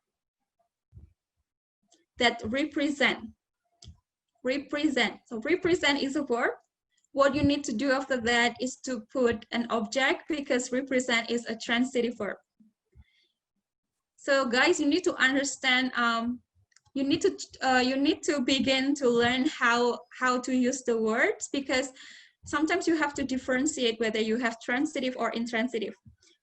that represent. Represent. So represent is a verb. What you need to do after that is to put an object because represent is a transitive verb. So guys, you need to understand. You need to begin to learn how to use the words because sometimes you have to differentiate whether you have transitive or intransitive.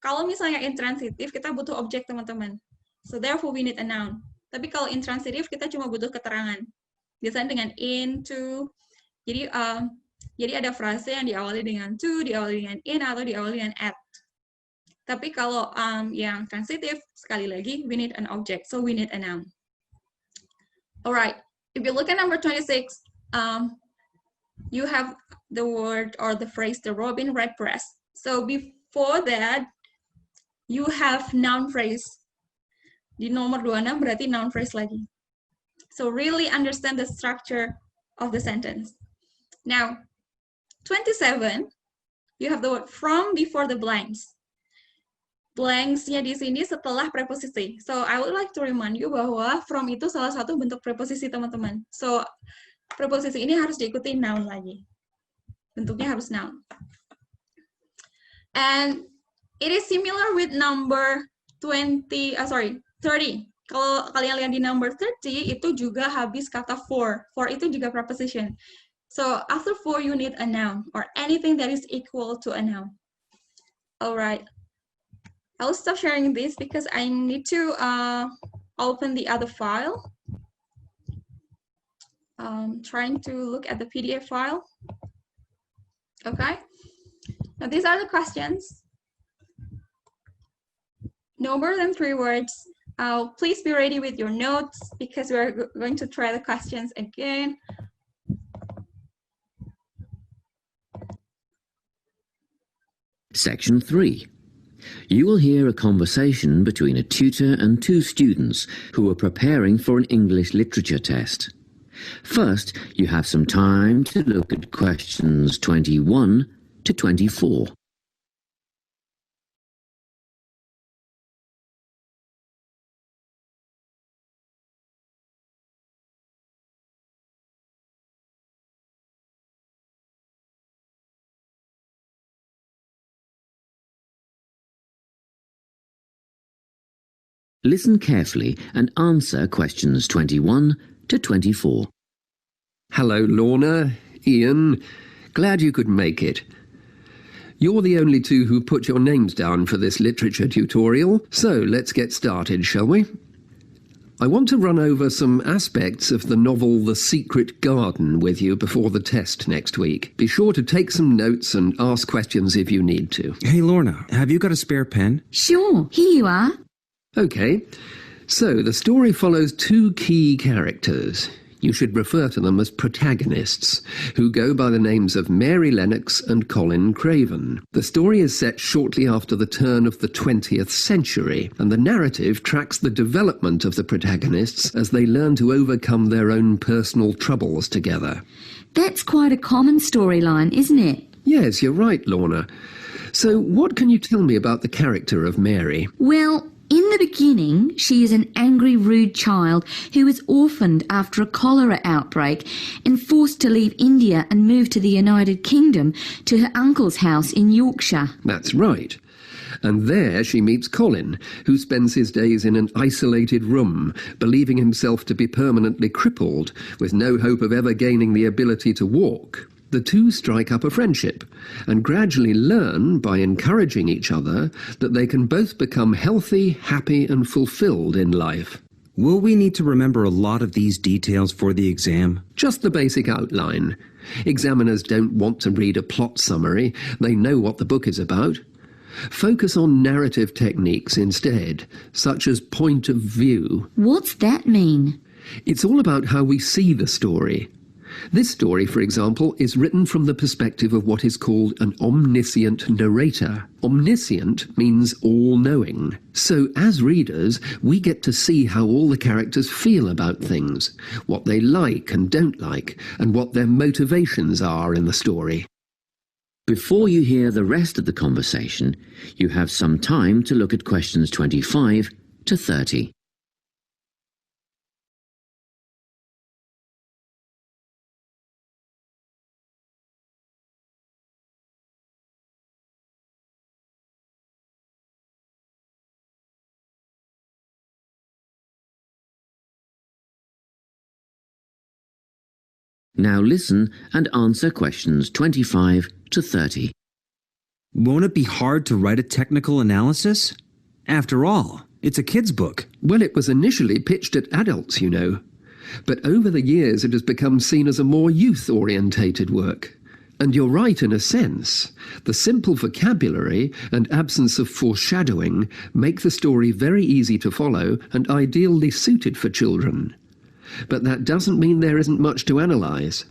Kalau misalnya intransitive, kita butuh objek teman-teman. So therefore we need a noun. Tapi kalau intransitive, kita cuma butuh keterangan. Biasanya dengan in, to. Jadi ada frase yang diawali dengan to, diawali dengan in, atau diawali dengan at. Tapi kalau yang transitive, sekali lagi, we need an object. So we need a noun. Alright, if you look at number 26, you have the word or the phrase, the Robin Redbreast. So before that, you have noun phrase. Di nomor 26 berarti noun phrase lagi. So really understand the structure of the sentence. Now, 27, you have the word from before the blanks. Blanks-nya di sini setelah preposisi. So I would like to remind you bahwa from itu salah satu bentuk preposisi teman-teman. So preposisi ini harus diikuti noun lagi. Bentuknya harus noun. And it is similar with number 30. Kalau kalian lihat di number 30, itu juga habis kata for. For itu juga preposition. So after for, you need a noun or anything that is equal to a noun. Alright. I'll stop sharing this because I need to open the other file. Trying to look at the PDF file. Okay. Now these are the questions. No more than 3 words. Please be ready with your notes because we're going to try the questions again. Section 3. You will hear a conversation between a tutor and 2 students who are preparing for an English literature test. First, you have some time to look at questions 21 to 24. Listen carefully and answer questions 21 to 24. Hello, Lorna, Ian. Glad you could make it. You're the only 2 who put your names down for this literature tutorial, so let's get started, shall we? I want to run over some aspects of the novel The Secret Garden with you before the test next week. Be sure to take some notes and ask questions if you need to. Hey, Lorna, have you got a spare pen? Sure, here you are. Okay, so the story follows 2 key characters. You should refer to them as protagonists, who go by the names of Mary Lennox and Colin Craven. The story is set shortly after the turn of the 20th century, and the narrative tracks the development of the protagonists as they learn to overcome their own personal troubles together. That's quite a common storyline, isn't it? Yes, you're right, Lorna. So what can you tell me about the character of Mary? Well, in the beginning, she is an angry, rude child who is orphaned after a cholera outbreak and forced to leave India and move to the United Kingdom to her uncle's house in Yorkshire. That's right. And there she meets Colin, who spends his days in an isolated room, believing himself to be permanently crippled, with no hope of ever gaining the ability to walk. The two strike up a friendship, and gradually learn, by encouraging each other, that they can both become healthy, happy and fulfilled in life. Will we need to remember a lot of these details for the exam? Just the basic outline. Examiners don't want to read a plot summary. They know what the book is about. Focus on narrative techniques instead, such as point of view. What's that mean? It's all about how we see the story. This story, for example, is written from the perspective of what is called an omniscient narrator. Omniscient means all-knowing. So, as readers, we get to see how all the characters feel about things, what they like and don't like, and what their motivations are in the story. Before you hear the rest of the conversation, you have some time to look at questions 25 to 30. Now listen and answer questions 25 to 30. Won't it be hard to write a technical analysis? After all, it's a kid's book. Well, it was initially pitched at adults, you know. But over the years it has become seen as a more youth-orientated work. And you're right in a sense. The simple vocabulary and absence of foreshadowing make the story very easy to follow and ideally suited for children. But that doesn't mean there isn't much to analyse.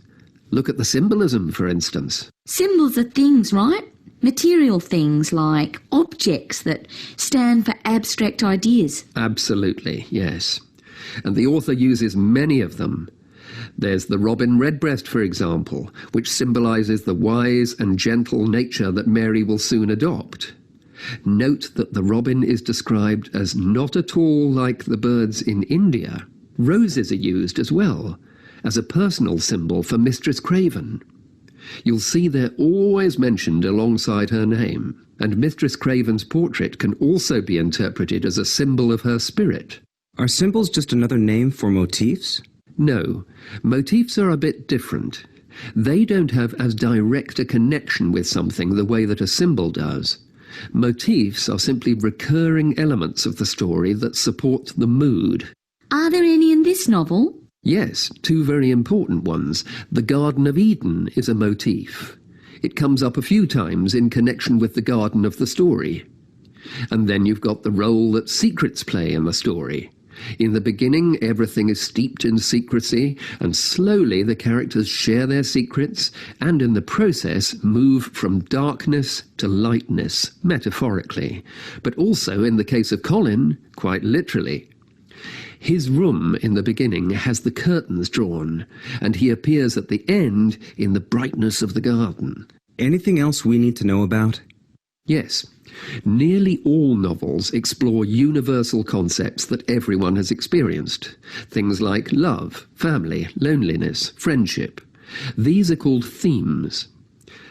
Look at the symbolism, for instance. Symbols are things, right? Material things like objects that stand for abstract ideas. Absolutely, yes. And the author uses many of them. There's the robin redbreast, for example, which symbolises the wise and gentle nature that Mary will soon adopt. Note that the robin is described as not at all like the birds in India. Roses are used as well, as a personal symbol for Mistress Craven. You'll see they're always mentioned alongside her name, and Mistress Craven's portrait can also be interpreted as a symbol of her spirit. Are symbols just another name for motifs? No, motifs are a bit different. They don't have as direct a connection with something the way that a symbol does. Motifs are simply recurring elements of the story that support the mood. Are there any in this novel? Yes, two very important ones. The Garden of Eden is a motif. It comes up a few times in connection with the garden of the story. And then you've got the role that secrets play in the story. In the beginning, everything is steeped in secrecy, and slowly the characters share their secrets, and in the process move from darkness to lightness, metaphorically, but also, in the case of Colin, quite literally. His room in the beginning has the curtains drawn, and he appears at the end in the brightness of the garden. Anything else we need to know about? Yes. Nearly all novels explore universal concepts that everyone has experienced. Things like love, family, loneliness, friendship. These are called themes.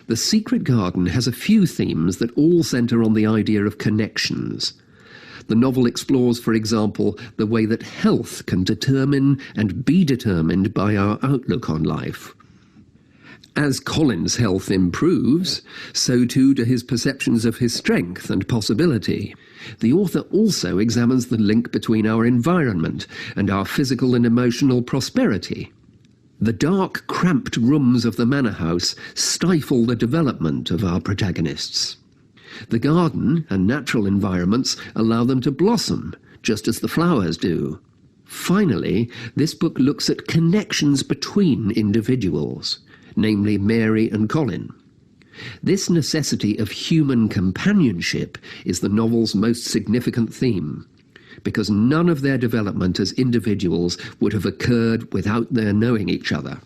The Secret Garden has a few themes that all centre on the idea of connections. The novel explores, for example, the way that health can determine and be determined by our outlook on life. As Colin's health improves, so too do his perceptions of his strength and possibility. The author also examines the link between our environment and our physical and emotional prosperity. The dark, cramped rooms of the manor house stifle the development of our protagonists. The garden and natural environments allow them to blossom, just as the flowers do. Finally, this book looks at connections between individuals, namely Mary and Colin. This necessity of human companionship is the novel's most significant theme, because none of their development as individuals would have occurred without their knowing each other.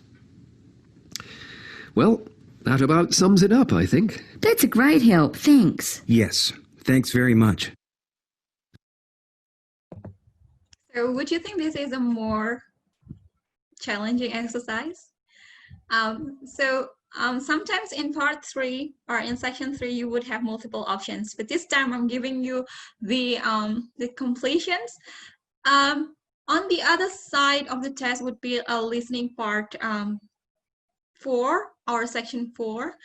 Well, that about sums it up, I think. That's a great help, thanks. Yes, thanks very much. So would you think this is a more challenging exercise? Sometimes in part 3 or in section 3 you would have multiple options, but this time I'm giving you the completions. On the other side of the test would be a listening part 4 or section 4.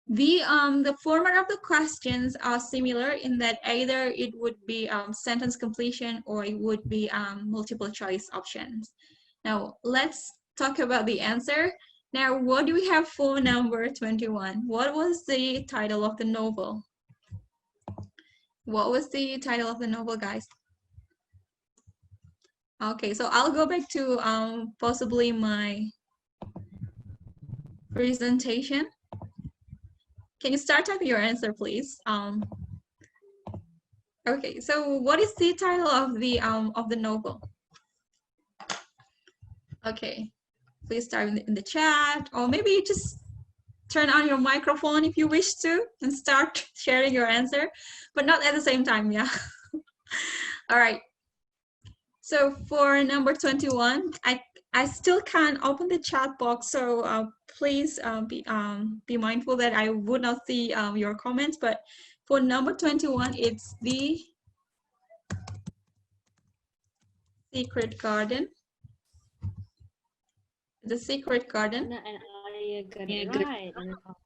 The format of the questions are similar in that either it would be sentence completion or it would be multiple choice options. Now let's talk about the answer. Now, what do we have for number 21? What was the title of the novel? What was the title of the novel, guys? Okay, so I'll go back to possibly my presentation. Can you start typing your answer, please? Okay, so what is the title of the novel? Okay, please type in the chat, or maybe you just turn on your microphone if you wish to and start sharing your answer, but not at the same time, yeah. All right. So for number 21, I still can't open the chat box, so please be mindful that I would not see your comments. But for number 21, it's The Secret Garden. The Secret Garden. And I got it right.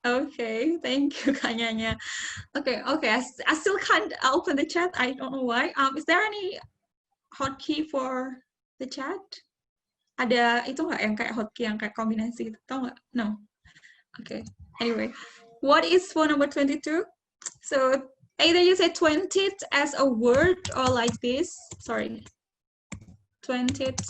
Okay, thank you, Kanyanya. Okay, I still can't open the chat. I don't know why. Is there any hotkey for the chat? Ada itu nggak yang kayak hotkey yang kayak kombinasi gitu, tau nggak? No. Okay. Anyway, what is for number 22? So either you say 20th as a word or like this. Sorry. 20th.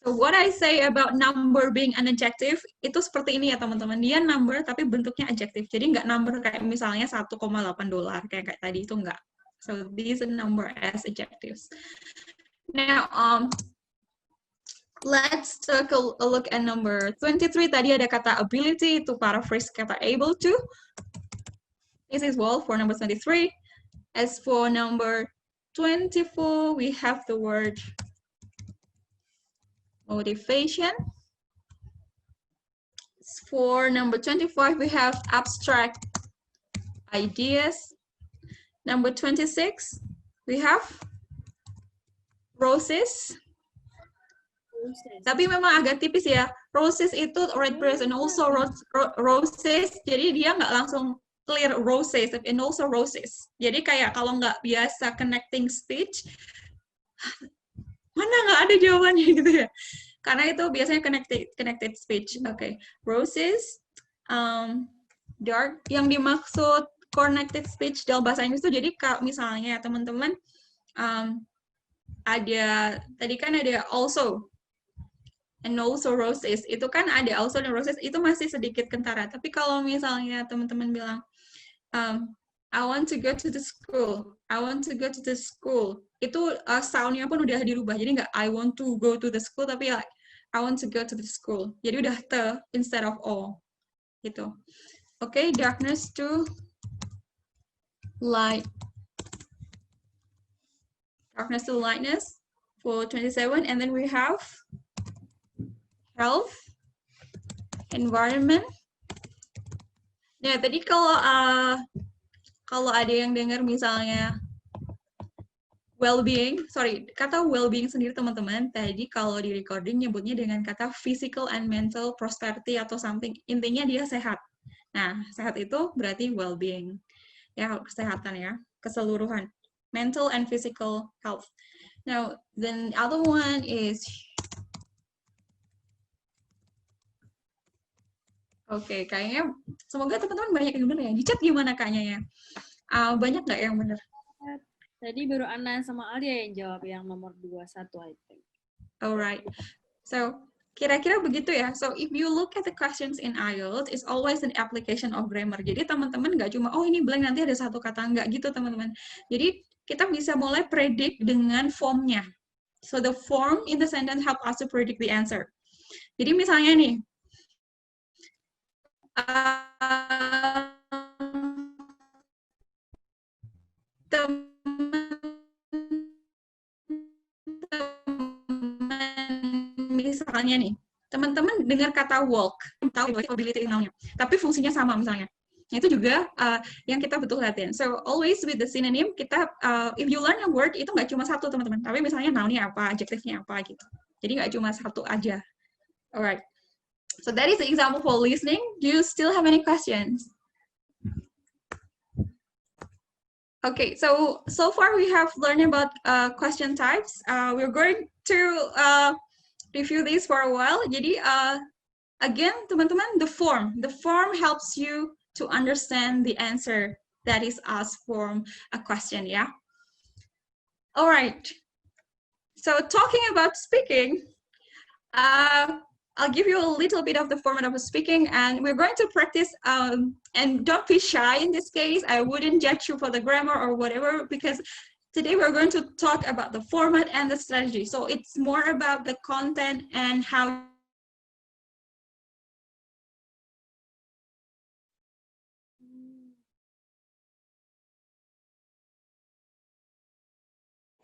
So what I say about number being an adjective, itu seperti ini ya teman-teman. Dia number tapi bentuknya adjective. Jadi nggak number kayak misalnya $1,8 kayak tadi, itu nggak. So these are number as adjectives. Now, let's take a look at number 23. Tadi ada kata ability, itu paraphrase kata able to. This is well for number 23. As for number 24, we have the word motivation. For number 25, we have abstract ideas. Number 26, we have roses. Tapi memang agak tipis ya. Roses itu red rose and also roses. Jadi dia nggak langsung clear roses, and also roses. Jadi kayak kalau nggak biasa connecting speech, mana nggak ada jawabannya gitu ya. Karena itu biasanya connected speech. Okay, roses, dark. Yang dimaksud connected speech dalam bahasa Inggris itu jadi misalnya teman-teman ada tadi kan ada also. And also roses, itu kan ada also dan roses, itu masih sedikit kentara. Tapi kalau misalnya teman-teman bilang, I want to go to the school, I want to go to the school, itu sound-nya pun udah dirubah. Jadi nggak I want to go to the school, tapi like, I want to go to the school. Jadi udah te instead of o. Gitu. Okay, darkness to light. Darkness to lightness for 27. And then we have health, environment. Nah, tadi kalau ada yang dengar misalnya well-being, kata well-being sendiri teman-teman, tadi kalau di recording nyebutnya dengan kata physical and mental prosperity atau something. Intinya dia sehat. Nah, sehat itu berarti well-being. Ya, kesehatan ya, keseluruhan. Mental and physical health. Now, then other one is Oke, kayaknya semoga teman-teman banyak yang benar ya. Di chat gimana kayaknya ya? Banyak nggak yang benar? Tadi baru Ana sama Alia yang jawab yang nomor 21, I think. Alright. So, kira-kira begitu ya. So, if you look at the questions in IELTS, it's always an application of grammar. Jadi, teman-teman nggak cuma, oh ini blank, nanti ada satu kata. Nggak gitu, teman-teman. Jadi, kita bisa mulai predict dengan formnya. So, the form in the sentence help us to predict the answer. Jadi, misalnya nih, misalnya nih, teman-teman dengar kata walk, tahu ability noun-nya, tapi fungsinya sama misalnya. Itu juga yang kita butuh latihan. So always with the synonym, kita if you learn a word itu nggak cuma satu teman-teman, tapi misalnya noun-nya apa, adjective-nya apa gitu. Jadi nggak cuma satu aja. Alright. So that is the example for listening. Do you still have any questions? Okay, so far we have learned about question types. We're going to review this for a while. Jadi again, teman-teman, the form helps you to understand the answer that is asked from a question, yeah? All right. So talking about speaking, I'll give you a little bit of the format of speaking, and we're going to practice, and don't be shy in this case. I wouldn't judge you for the grammar or whatever, because today we're going to talk about the format and the strategy. So it's more about the content and how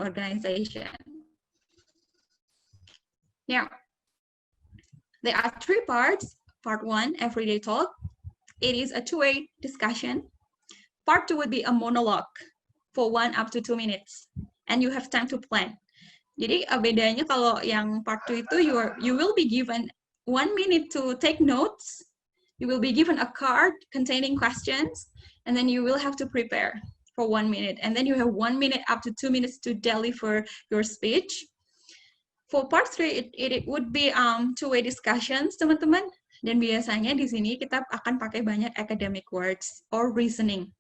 organization. Now, there are three parts. Part 1, everyday talk. It is a two-way discussion. Part 2 would be a monologue for 1 up to 2 minutes. And you have time to plan. Jadi bedanya kalau yang part 2 itu you will be given 1 minute to take notes. You will be given a card containing questions, and then you will have to prepare for 1 minute. And then you have 1 minute up to 2 minutes to deliver your speech. For part 3, it would be two-way discussions, teman-teman. Dan biasanya di sini kita akan pakai banyak academic words or reasoning.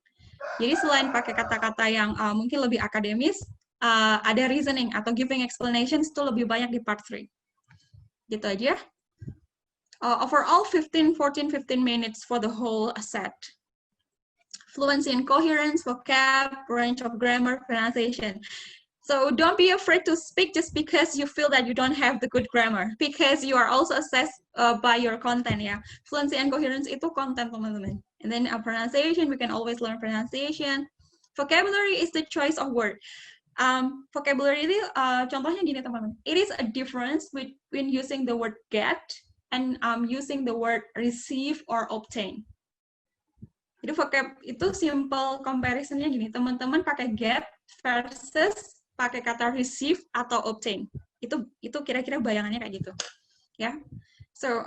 Jadi selain pakai kata-kata yang mungkin lebih akademis, ada reasoning atau giving explanations itu lebih banyak di part 3. Gitu aja. Overall 14 minutes for the whole set. Fluency and coherence, vocab, range of grammar, pronunciation. So don't be afraid to speak just because you feel that you don't have the good grammar, because you are also assessed by your content, ya. Fluency and coherence itu content, teman-teman. And then pronunciation, we can always learn pronunciation. Vocabulary is the choice of word. Vocabulary itu contohnya gini, teman-teman. It is a difference between using the word get and using the word receive or obtain. Jadi vocab itu simple comparisonnya gini, teman-teman pakai get versus pakai kata receive atau obtain. Itu kira-kira bayangannya kayak gitu, ya. So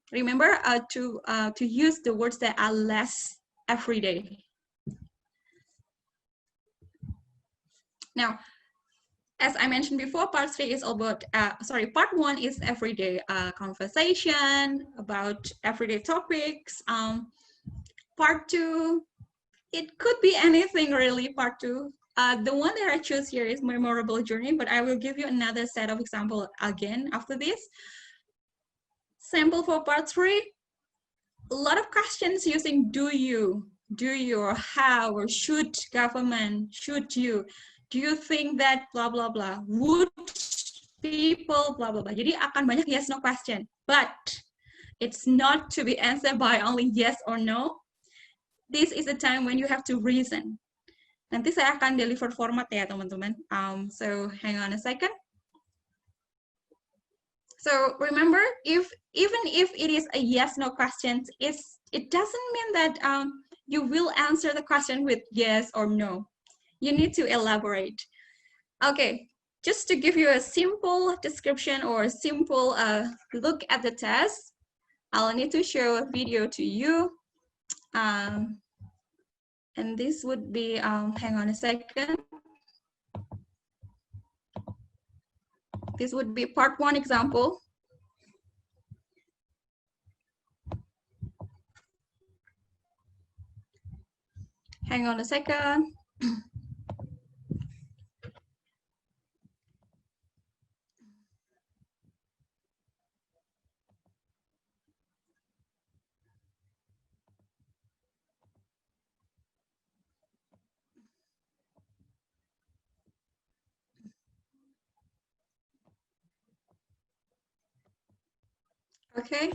remember to use the words that are less everyday. Now, as I mentioned before, part 3 is about part 1 is everyday conversation about everyday topics. Part 2, it could be anything really. Part 2. The one that I choose here is memorable journey, but I will give you another set of example again after this. Sample for part 3, a lot of questions using do you, or how, or should government, should you, do you think that, blah, blah, blah, would people, blah, blah, blah. Jadi akan banyak yes, no question, but it's not to be answered by only yes or no. This is the time when you have to reason. Nanti saya akan deliver format ya, teman-teman. So hang on a second. So remember, even if it is a yes/no question, it doesn't mean that you will answer the question with yes or no. You need to elaborate. Okay, just to give you a simple description or a simple look at the test, I'll need to show a video to you. And this would be, hang on a second. This would be part 1 example. Hang on a second. Okay.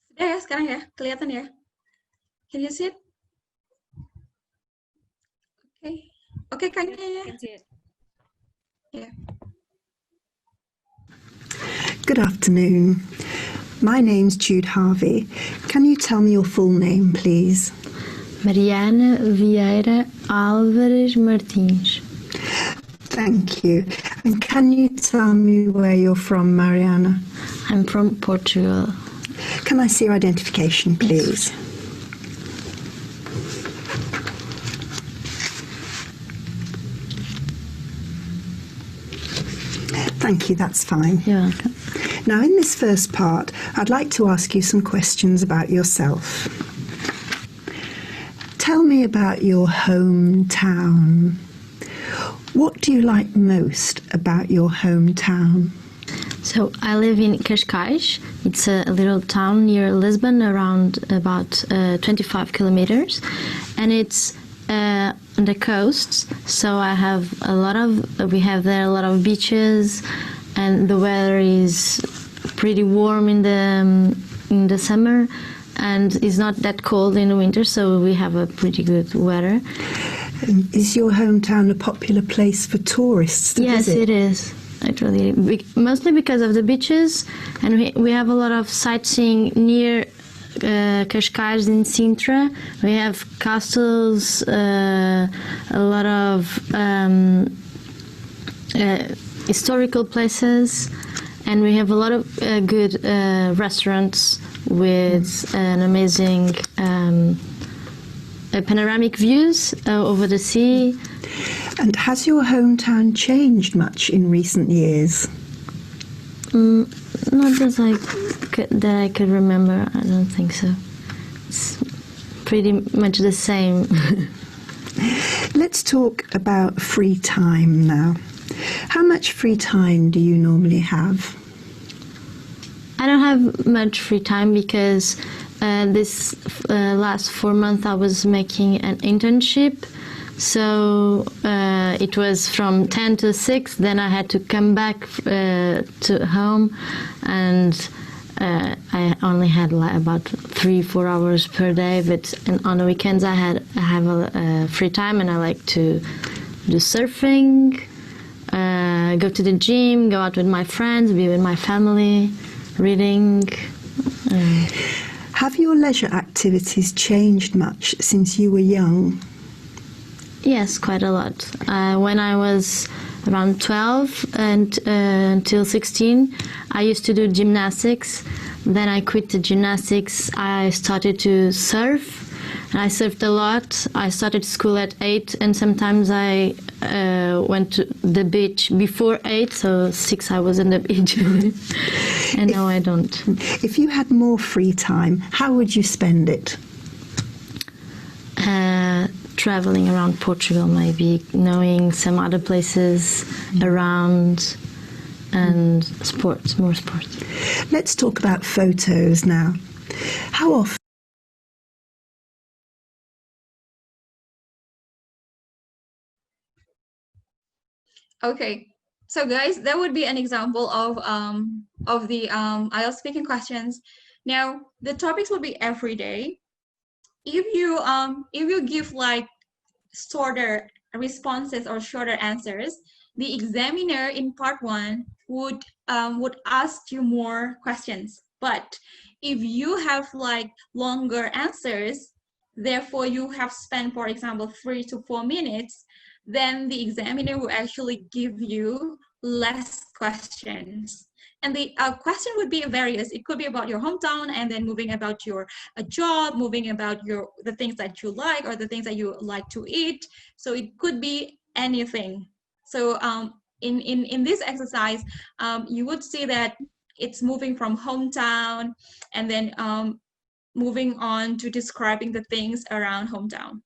Sudah ya sekarang ya, kelihatan ya. Can you see it? Okay. Okay, can You you? can see it. Yeah. Good afternoon. My name's Jude Harvey. Can you tell me your full name, please? Mariana Vieira Álvares Martins. Thank you. And can you tell me where you're from, Mariana? I'm from Portugal. Can I see your identification, please? Thank you, that's fine. You're welcome. Now, in this first part, I'd like to ask you some questions about yourself. Tell me about your hometown. What do you like most about your hometown? So I live in Cascais. It's a little town near Lisbon, around about 25 kilometers, and it's on the coast. So we have there a lot of beaches, and the weather is pretty warm in the summer, and it's not that cold in the winter. So we have a pretty good weather. Is your hometown a popular place for tourists to Yes, visit? it is. Actually, mostly because of the beaches, and we have a lot of sightseeing near Cascais in Sintra. We have castles, a lot of historical places, and we have a lot of good restaurants with an amazing panoramic views over the sea. And has your hometown changed much in recent years? Not as that I could remember. I don't think so. It's pretty much the same. Let's talk about free time now. How much free time do you normally have? I don't have much free time because this last 4 months I was making an internship. So it was from 10 to 6, then I had to come back to home, and I only had about 3-4 hours per day, but on the weekends I have a free time, and I like to do surfing, go to the gym, go out with my friends, be with my family, reading. Have your leisure activities changed much since you were young? Yes, quite a lot. When I was around 12 and until 16, I used to do gymnastics. Then I quit the gymnastics. I started to surf, and I surfed a lot. I started school at 8, and sometimes I went to the beach before 8, so 6 I was in the beach. And now I don't. If you had more free time, how would you spend it? Traveling around Portugal, maybe knowing some other places around, and more sports. Let's talk about photos now. How often? Okay, so guys, that would be an example of the IELTS speaking questions. Now the topics will be every day. If you give like shorter responses or shorter answers, the examiner in part 1 would ask you more questions. But if you have like longer answers, therefore you have spent, for example, 3 to 4 minutes, then the examiner will actually give you less questions. And the question would be various. It could be about your hometown, and then moving about your job, moving about the things that you like or the things that you like to eat. So it could be anything. So in this exercise, you would see that it's moving from hometown, and then moving on to describing the things around hometown.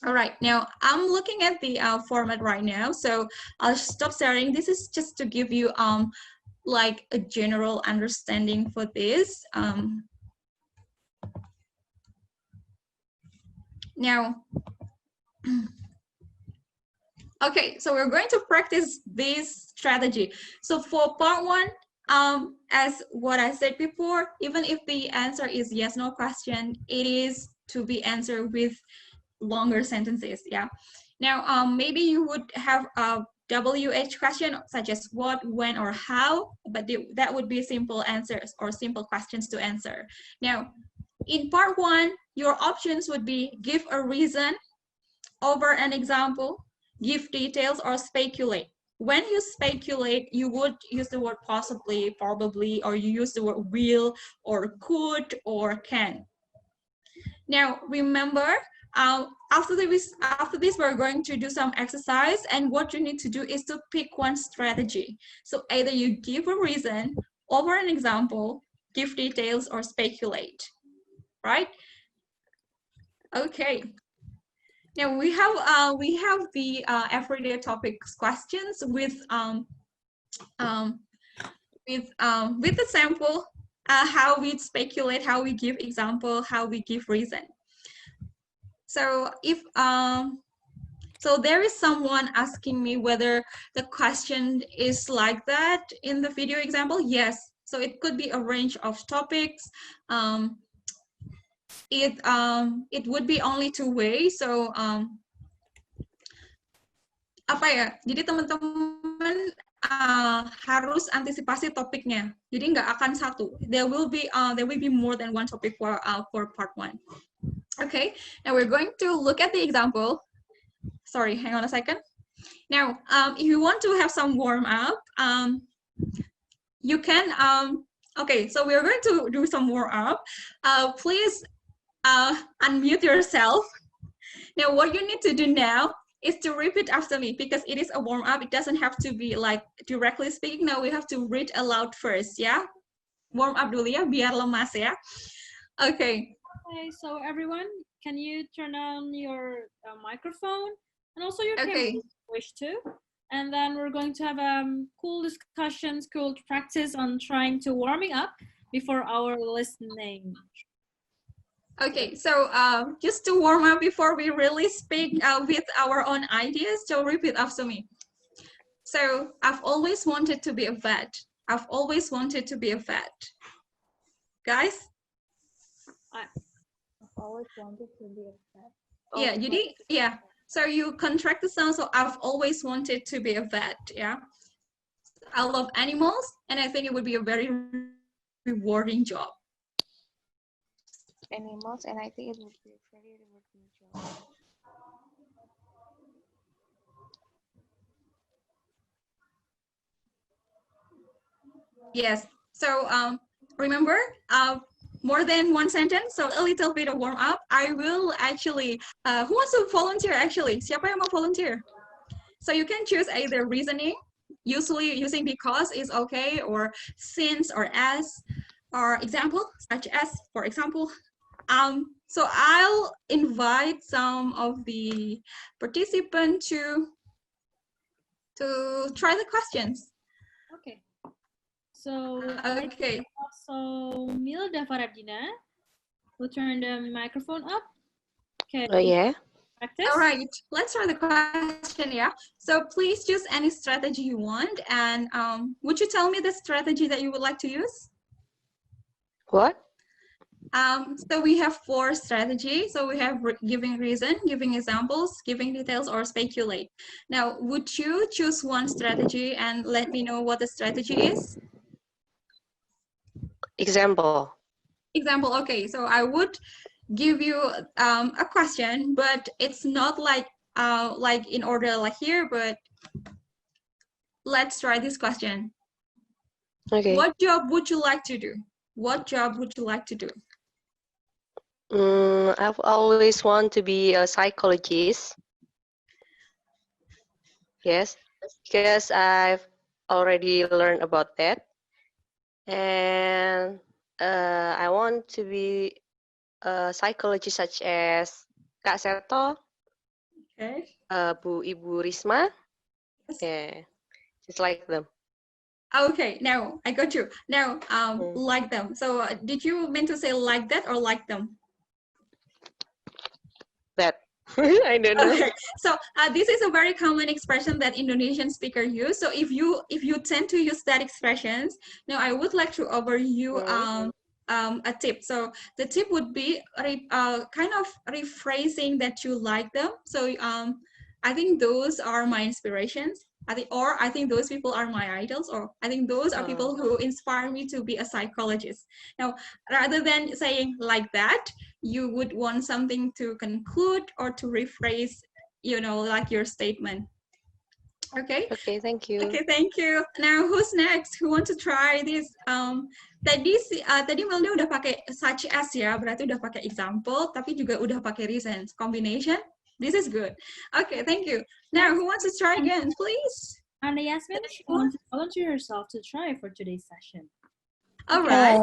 All right, now I'm looking at the format right now, so I'll stop sharing. This is just to give you like a general understanding for this. Now, okay, so we're going to practice this strategy. So for part 1, as what I said before, even if the answer is yes, no question, it is to be answered with longer sentences, yeah. Now, maybe you would have a WH question such as what, when, or how, but that would be simple answers or simple questions to answer. Now, in part 1, your options would be give a reason, over an example, give details, or speculate. When you speculate, you would use the word possibly, probably, or you use the word will, or could, or can. Now, remember, after this, we're going to do some exercise, and what you need to do is to pick one strategy. So either you give a reason, over an example, give details, or speculate, right? Okay. Now we have the everyday topics questions with the sample, how we speculate, how we give example, how we give reason. So if so there is someone asking me whether the question is like that in the video example. Yes. So it could be a range of topics. It would be only 2 ways. So apa ya? Jadi teman-teman harus antisipasi topiknya. Jadi nggak akan satu. There will be more than one topic for part 1. Okay. Now we're going to look at the example. Sorry, hang on a second. Now, if you want to have some warm up, you can. Okay, so we're going to do some warm up. Please unmute yourself. Now, what you need to do now is to repeat after me because it is a warm up. It doesn't have to be like directly speaking. Now we have to read aloud first, yeah? Warm up dulu ya, biar lemas ya. Okay. Okay, so everyone, can you turn on your microphone and also your camera if you wish to? And then we're going to have cool discussions, cool practice on trying to warming up before our listening. Okay, so just to warm up before we really speak with our own ideas, so repeat after me. So I've always wanted to be a vet. I've always wanted to be a vet. Guys? I've always wanted to be a vet. Yeah, jadi, yeah. So you contract the sound, so I've always wanted to be a vet, yeah? I love animals, and I think it would be a very rewarding job. Animals, and I think it would be a very rewarding job. Yes, so remember, more than one sentence, so a little bit of warm up. I will actually, who wants to volunteer actually? Siapa yang mau volunteer? So you can choose either reasoning, usually using because is okay, or since, or as, or example, such as, for example. So I'll invite some of the participants to try the questions. Okay. So okay. Also, Milda Faradina will turn the microphone up. Okay. Oh yeah. Practice. All right. Let's try the question. Yeah. So please choose any strategy you want, and would you tell me the strategy that you would like to use? What? So we have 4 strategies. So we have giving reason, giving examples, giving details, or speculate. Now, would you choose one strategy and let me know what the strategy is? Example. Example. Okay. So I would give you a question, but it's not like in order like here, but let's try this question. Okay. What job would you like to do? What job would you like to do? I've always wanted to be a psychologist. Yes, because I've already learned about that. And I want to be a psychologist such as Kak Seto, okay. Ibu Risma, Yes. yeah, just like them. Okay, now I got you. Now, like them. So did you mean to say like that or like them? That. I don't know. Okay, so this is a very common expression that Indonesian speakers use. So if you tend to use that expressions, now I would like to offer you a tip. So the tip would be kind of rephrasing that you like them. So I think those are my inspirations. I think those people are my idols, or I think those are people who inspire me to be a psychologist. Now, rather than saying like that, you would want something to conclude or to rephrase, like your statement. Okay. Okay, thank you. Okay, thank you. Now, who's next? Who want to try this? Tadi Melda udah pakai such as ya, berarti udah pakai example, tapi juga udah pakai reasons. Combination, this is good. Okay, thank you. Now, who wants to try again, please? And Yasmin, she wants to volunteer herself to try for today's session. All right.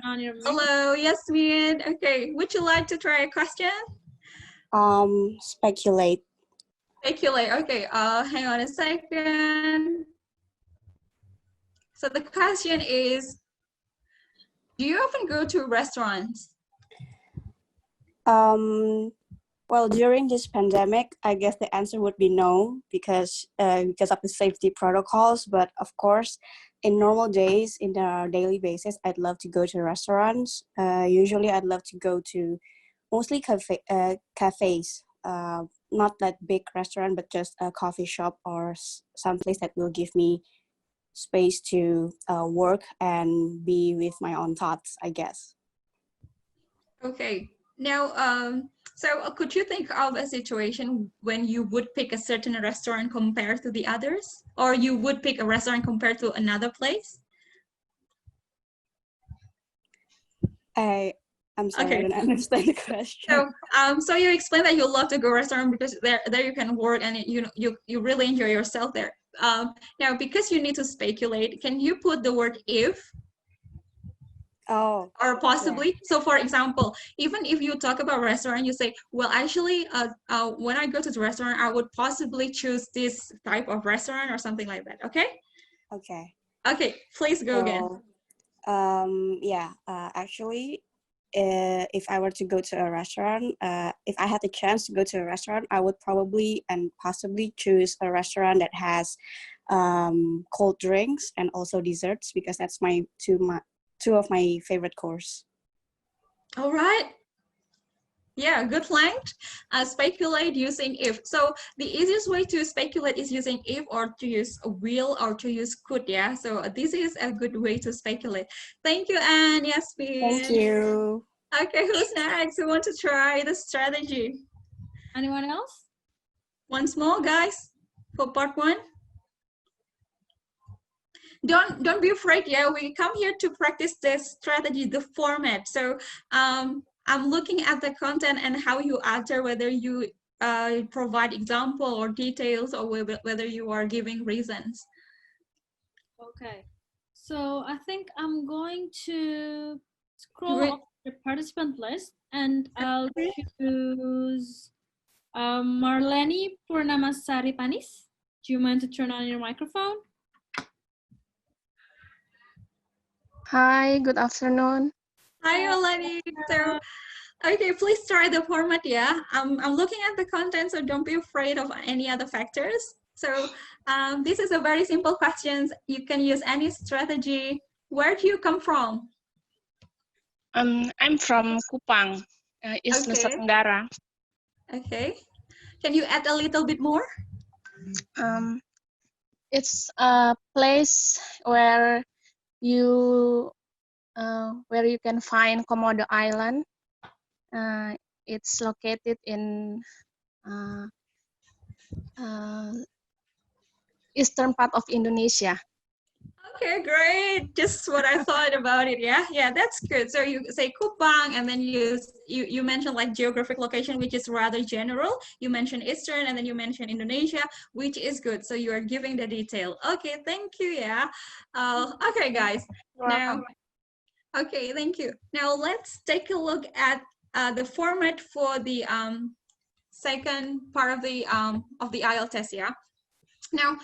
Hello, Yasmin. Okay, would you like to try a question? Speculate. Speculate. Okay. Hang on a second. So the question is, do you often go to restaurants? Well, during this pandemic, I guess the answer would be no, because of the safety protocols. But of course, in normal days, in a daily basis, I'd love to go to restaurants. Usually, I'd love to go to mostly cafes, not that big restaurant, but just a coffee shop or some place that will give me space to work and be with my own thoughts, I guess. Okay. Now, so could you think of a situation when you would pick a certain restaurant compared to the others, or you would pick a restaurant compared to another place? I'm sorry, I don't understand the question. So you explained that you love to go restaurant because there you can work and you really enjoy yourself there. Now, because you need to speculate, can you put the word if? Oh. Or possibly. Yeah. So for example, even if you talk about restaurant, you say, well, actually, when I go to the restaurant, I would possibly choose this type of restaurant or something like that. Okay? Okay. Okay, please go again. Actually, if I were to go to a restaurant, if I had the chance to go to a restaurant, I would probably and possibly choose a restaurant that has cold drinks and also desserts, because that's two of my favorite course. All right. Yeah, good length. Speculate using if. So the easiest way to speculate is using if, or to use will, or to use could. Yeah. So this is a good way to speculate. Thank you, Anne. Yasmin. Thank you. Okay, who's next? Who want to try the strategy? Anyone else? Once more, guys, for part one. Don't be afraid. Yeah, we come here to practice the strategy, the format. So I'm looking at the content and how you answer, whether you provide example or details, or whether you are giving reasons. Okay, so I think I'm going to scroll up the participant list, and I'll choose Marleni Purnamasari Panis. Do you mind to turn on your microphone? Hi, good afternoon. Hi, Marleni. So, okay, please try the format. Yeah, I'm looking at the content, so don't be afraid of any other factors. So this is a very simple question. You can use any strategy. Where do you come from? I'm from Kupang, East Nusa Tenggara. Okay. Can you add a little bit more? It's a place where you can find Komodo Island. It's located in eastern part of Indonesia. Okay, great. Just what I thought about it. Yeah, that's good. So you say Kupang, and then you mentioned like geographic location, which is rather general. You mentioned Eastern, and then you mentioned Indonesia, which is good. So you are giving the detail. Okay, thank you. Yeah. Okay, guys. Now, okay, thank you. Now let's take a look at the format for the second part of the IELTS test. Yeah. Now,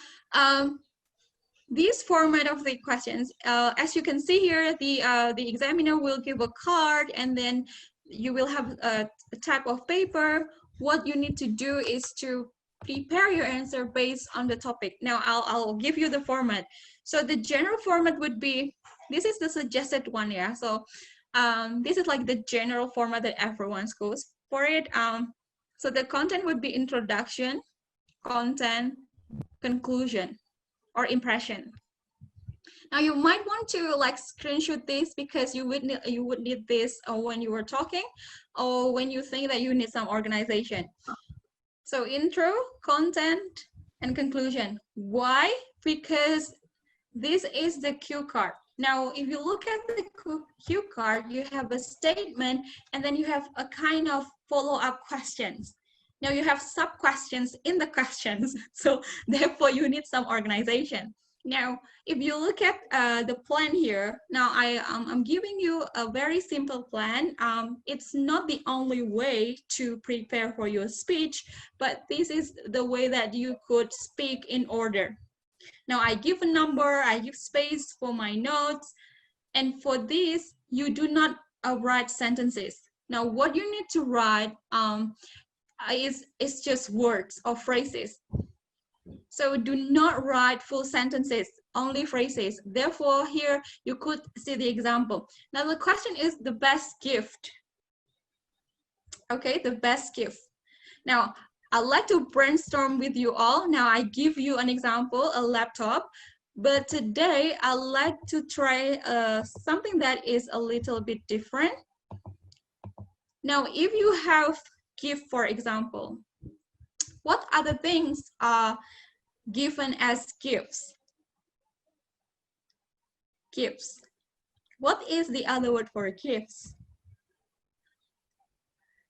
this format of the questions, as you can see here, the examiner will give a card, and then you will have a type of paper. What you need to do is to prepare your answer based on the topic. Now I'll give you the format. So the general format would be, this is the suggested one, yeah. So this is like the general format that everyone goes for it. So the content would be introduction, content, conclusion, or impression. Now you might want to like screenshot this because you would need this when you were talking or when you think that you need some organization. So intro, content, and conclusion. Why? Because this is the cue card. Now, if you look at the cue card, you have a statement and then you have a kind of follow-up questions. Now you have sub-questions in the questions. So therefore you need some organization. Now, if you look at the plan here, now I'm giving you a very simple plan. It's not the only way to prepare for your speech, but this is the way that you could speak in order. Now I give a number, I give space for my notes, and for this, you do not write sentences. Now what you need to write is just words or phrases. So do not write full sentences, only phrases. Therefore, here you could see the example. Now the question is the best gift. Okay, the best gift. Now, I'd like to brainstorm with you all. Now I give you an example, a laptop. But today I'd like to try something that is a little bit different. Now, if you have gift, for example, what other things are given as gifts? Gifts. What is the other word for gifts?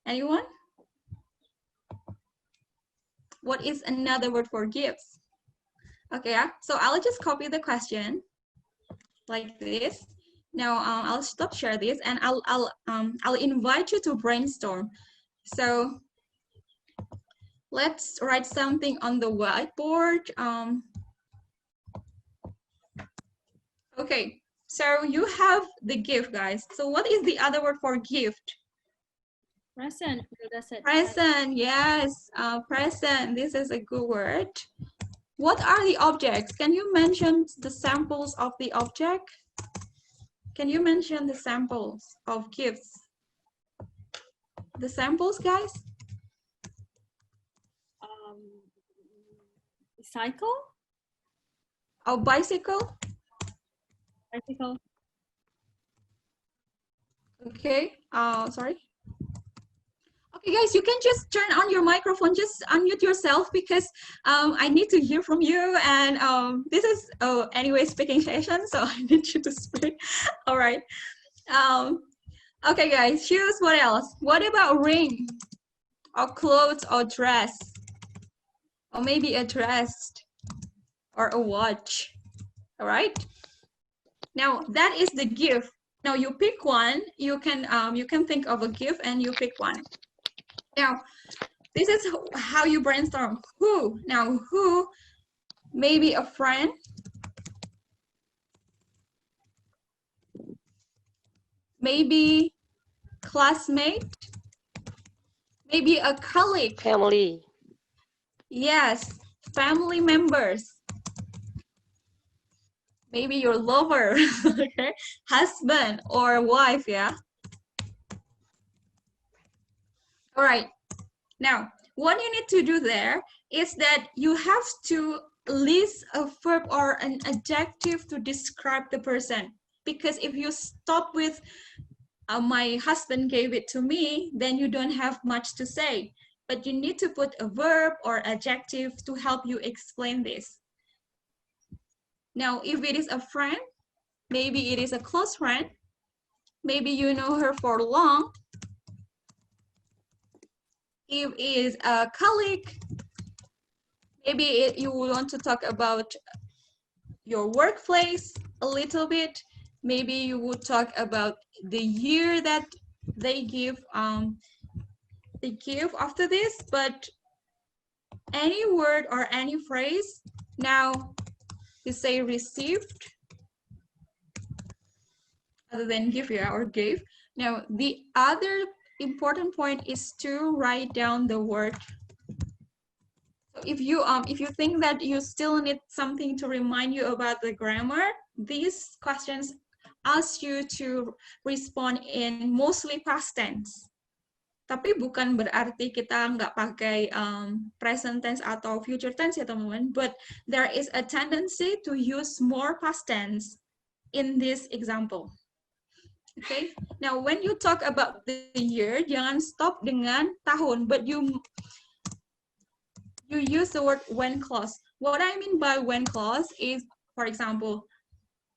Anyone? What is another word for gifts? Okay, so I'll just copy the question like this. Now I'll stop share this and I'll invite you to brainstorm. So let's write something on the whiteboard. Okay, so you have the gift, guys. So what is the other word for gift? Present. Present, yes, present. This is a good word. What are the objects? Can you mention the samples of the object? Can you mention the samples of gifts? The samples, guys? Cycle? Oh, bicycle? Bicycle. Okay, sorry. Okay, guys, you can just turn on your microphone, just unmute yourself because I need to hear from you. And this is, anyway, speaking session, so I need you to speak. All right. Okay, guys, shoes, what else? What about ring or clothes or dress? Or maybe a dress or a watch. All right. Now, that is the gift. Now, you pick one. You can think of a gift and you pick one. Now, this is how you brainstorm. Who? Now, who? Maybe a friend. Maybe classmate. Maybe a colleague. Family. Yes, family members. Maybe your lover, okay? Husband or wife, yeah? All right, now what you need to do there is that you have to list a verb or an adjective to describe the person. Because if you stop with my husband gave it to me, then you don't have much to say. But you need to put a verb or adjective to help you explain this. Now, if it is a friend, maybe it is a close friend. Maybe you know her for long. If it is a colleague, maybe you want to talk about your workplace a little bit. Maybe you would talk about the year that they give after this, but any word or any phrase, now you say received other than give, yeah, or gave. Now the other important point is to write down the word. So if you think that you still need something to remind you about the grammar, these questions ask you to respond in mostly past tense. Tapi bukan berarti kita nggak pakai present tense atau future tense ya teman-teman. But there is a tendency to use more past tense in this example. Okay. Now when you talk about the year, jangan stop dengan tahun, but you use the word when clause. What I mean by when clause is, for example,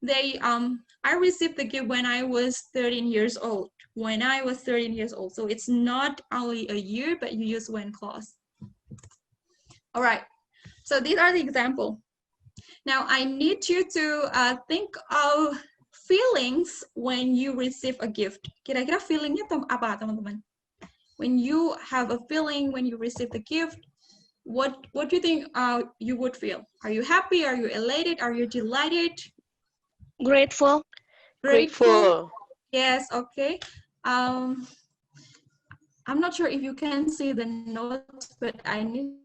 I received the gift when I was 13 years old. When I was 13 years old. So it's not only a year, but you use when clause. All right. So these are the example. Now I need you to think of feelings when you receive a gift. Kira-kira feelingnya apa, teman-teman? When you have a feeling when you receive the gift, what do you think you would feel? Are you happy? Are you elated? Are you delighted? Grateful. Grateful. Yes, okay. I'm not sure if you can see the notes, but I need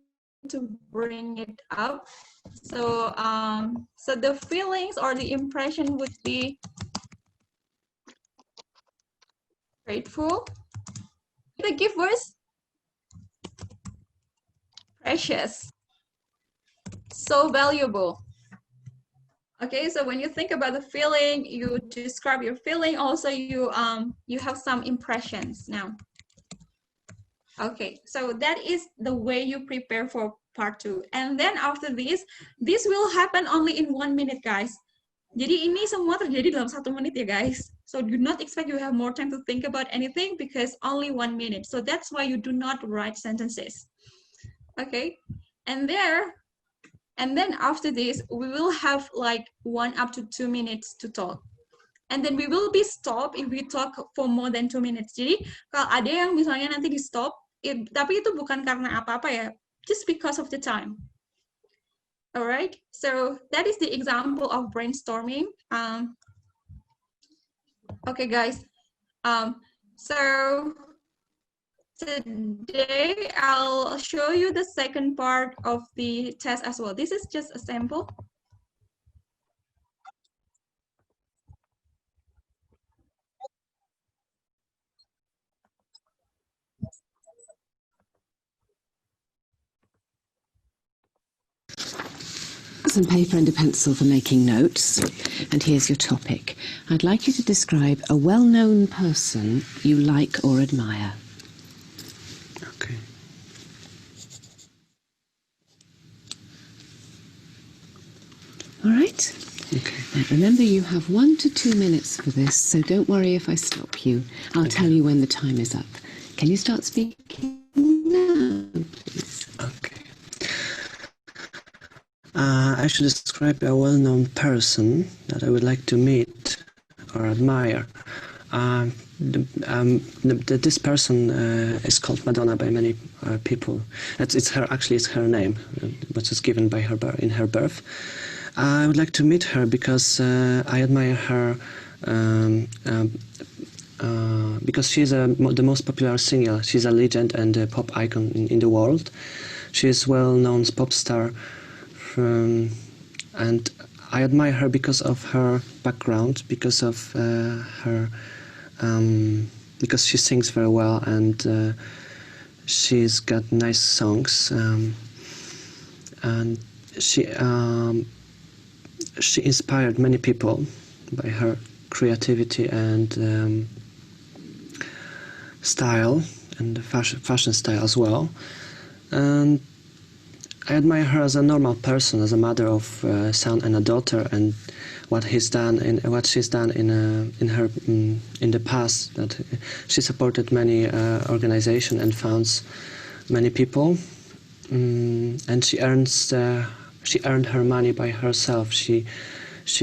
to bring it up. So, so the feelings or the impression would be grateful. The gift was precious, so valuable. Okay, so when you think about the feeling, you describe your feeling. Also, you have some impressions now. Okay, so that is the way you prepare for part 2. And then after this will happen only in 1 minute, guys. Jadi ini semua terjadi dalam 1 menit ya, guys. So do not expect you have more time to think about anything because only 1 minute. So that's why you do not write sentences. Okay, and then after this, we will have like 1 up to 2 minutes to talk. And then we will be stopped if we talk for more than 2 minutes. Jadi kalau ada yang misalnya nanti di stop, tapi itu bukan karena apa-apa ya, just because of the time. Alright, so that is the example of brainstorming. Okay, guys. So today I'll show you the second part of the test as well. This is just a sample. Some paper and a pencil for making notes. And here's your topic. I'd like you to describe a well-known person you like or admire. Okay. All right? Okay. Now remember, you have 1 to 2 minutes for this, so don't worry if I stop you. I'll tell you when the time is up. Can you start speaking now, please? Okay. I should describe a well-known person that I would like to meet or admire. This person is called Madonna by many people. It's her name, which is given by her in her birth. I would like to meet her because I admire her because she's the most popular singer. She's a legend and a pop icon in the world. She is a well-known pop star. And I admire her because of her background, because of because she sings very well and she's got nice songs, and she inspired many people by her creativity and style and fashion style as well. And I admire her as a normal person, as a mother of a son and a daughter, and what she's done in the past. That she supported many organizations and funds many people, and she earned her money by herself. She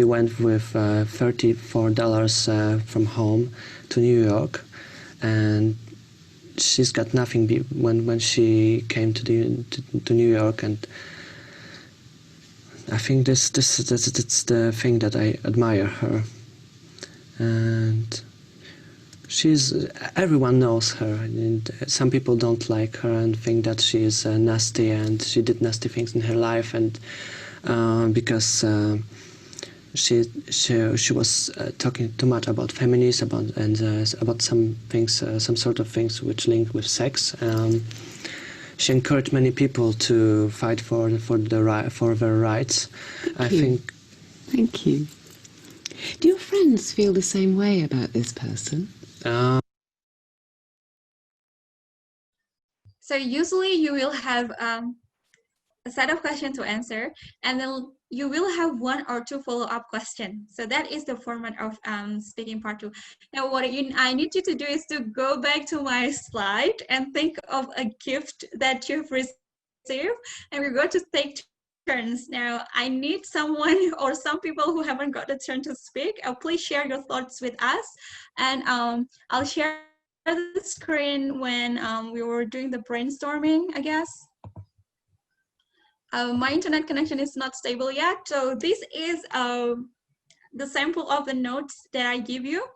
went with $34 from home to New York, and she's got nothing when she came to New York, and I think that's the thing that I admire her. And everyone knows her, and some people don't like her and think that she is nasty and she did nasty things in her life, and because she was talking too much about feminism about some things, some sort of things which link with sex. She encouraged many people to fight for their rights. Thank you. Do your friends feel the same way about this person? So usually you will have a set of questions to answer, and then you will have 1 or 2 follow-up questions. So that is the format of speaking part 2. Now what I need you to do is to go back to my slide and think of a gift that you've received, and we're going to take turns. Now I need someone or some people who haven't got the turn to speak. Please share your thoughts with us, and I'll share the screen when we were doing the brainstorming, I guess. My internet connection is not stable yet, so this is the sample of the notes that I give you,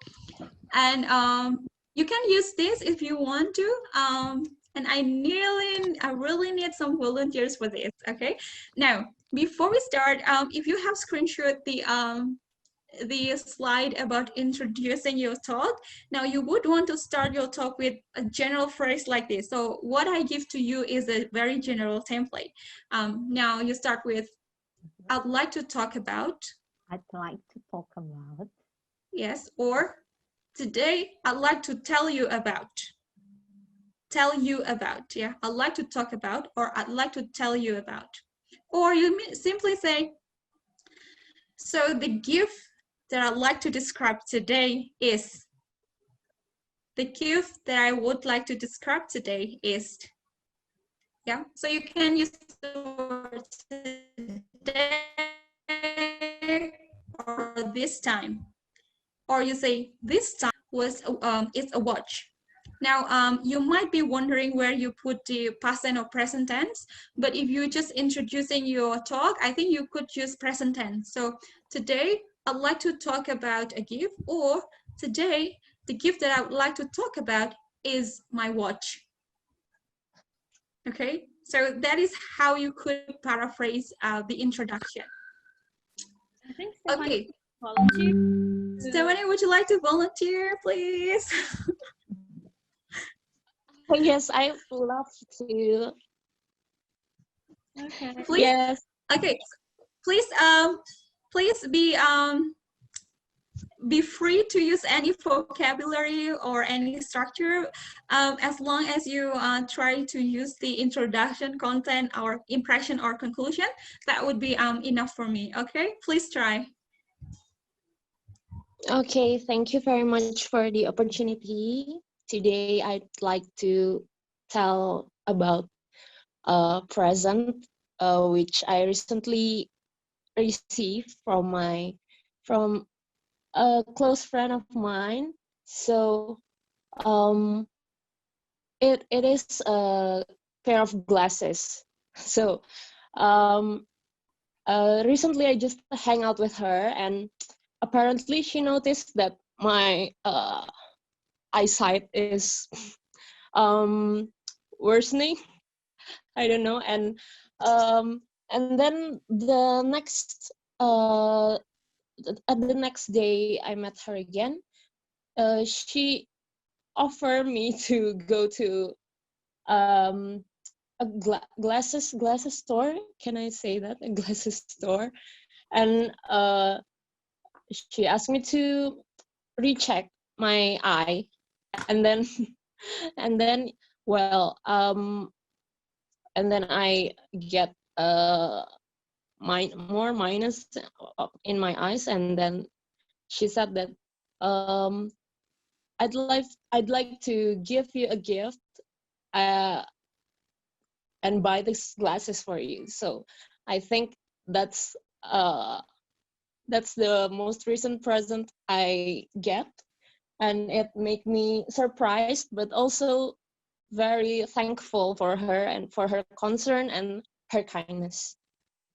and you can use this if you want to. And I really need some volunteers for this. Okay. Now, before we start, if you have screenshot the slide about introducing your talk. Now you would want to start your talk with a general phrase like this. So what I give to you is a very general template. Now you start with, I'd like to talk about. I'd like to talk about. Yes, or today I'd like to tell you about. Tell you about, yeah. I'd like to talk about, or I'd like to tell you about. Or you simply say, so the gift that I'd like to describe today is. The gift that I would like to describe today is. Yeah, so you can use the word today or this time. Or you say this time was it's a watch. Now, you might be wondering where you put the past tense or present tense, but if you're just introducing your talk, I think you could use present tense. So today, I'd like to talk about a gift, or today, the gift that I would like to talk about is my watch. Okay, so that is how you could paraphrase the introduction. I think okay. Volunteer. Stephanie, would you like to volunteer, please? Yes, I would love to. Okay. Please. Yes. Okay. Please, please be free to use any vocabulary or any structure, as long as you try to use the introduction, content, or impression or conclusion. That would be enough for me. Okay. Please try. Okay. Thank you very much for the opportunity. Today, I'd like to tell about a present which I recently received from a close friend of mine. So it is a pair of glasses. So recently I just hang out with her, and apparently she noticed that my eyesight is worsening. I don't know, and then the next at the next day I met her again. She offered me to go to a glasses store. Can I say that? A glasses store, and she asked me to recheck my eye, and then well, and then I get more minus in my eyes, and then she said that I'd like to give you a gift and buy these glasses for you. So I think that's the most recent present I get, and it made me surprised, but also very thankful for her and for her concern and her kindness.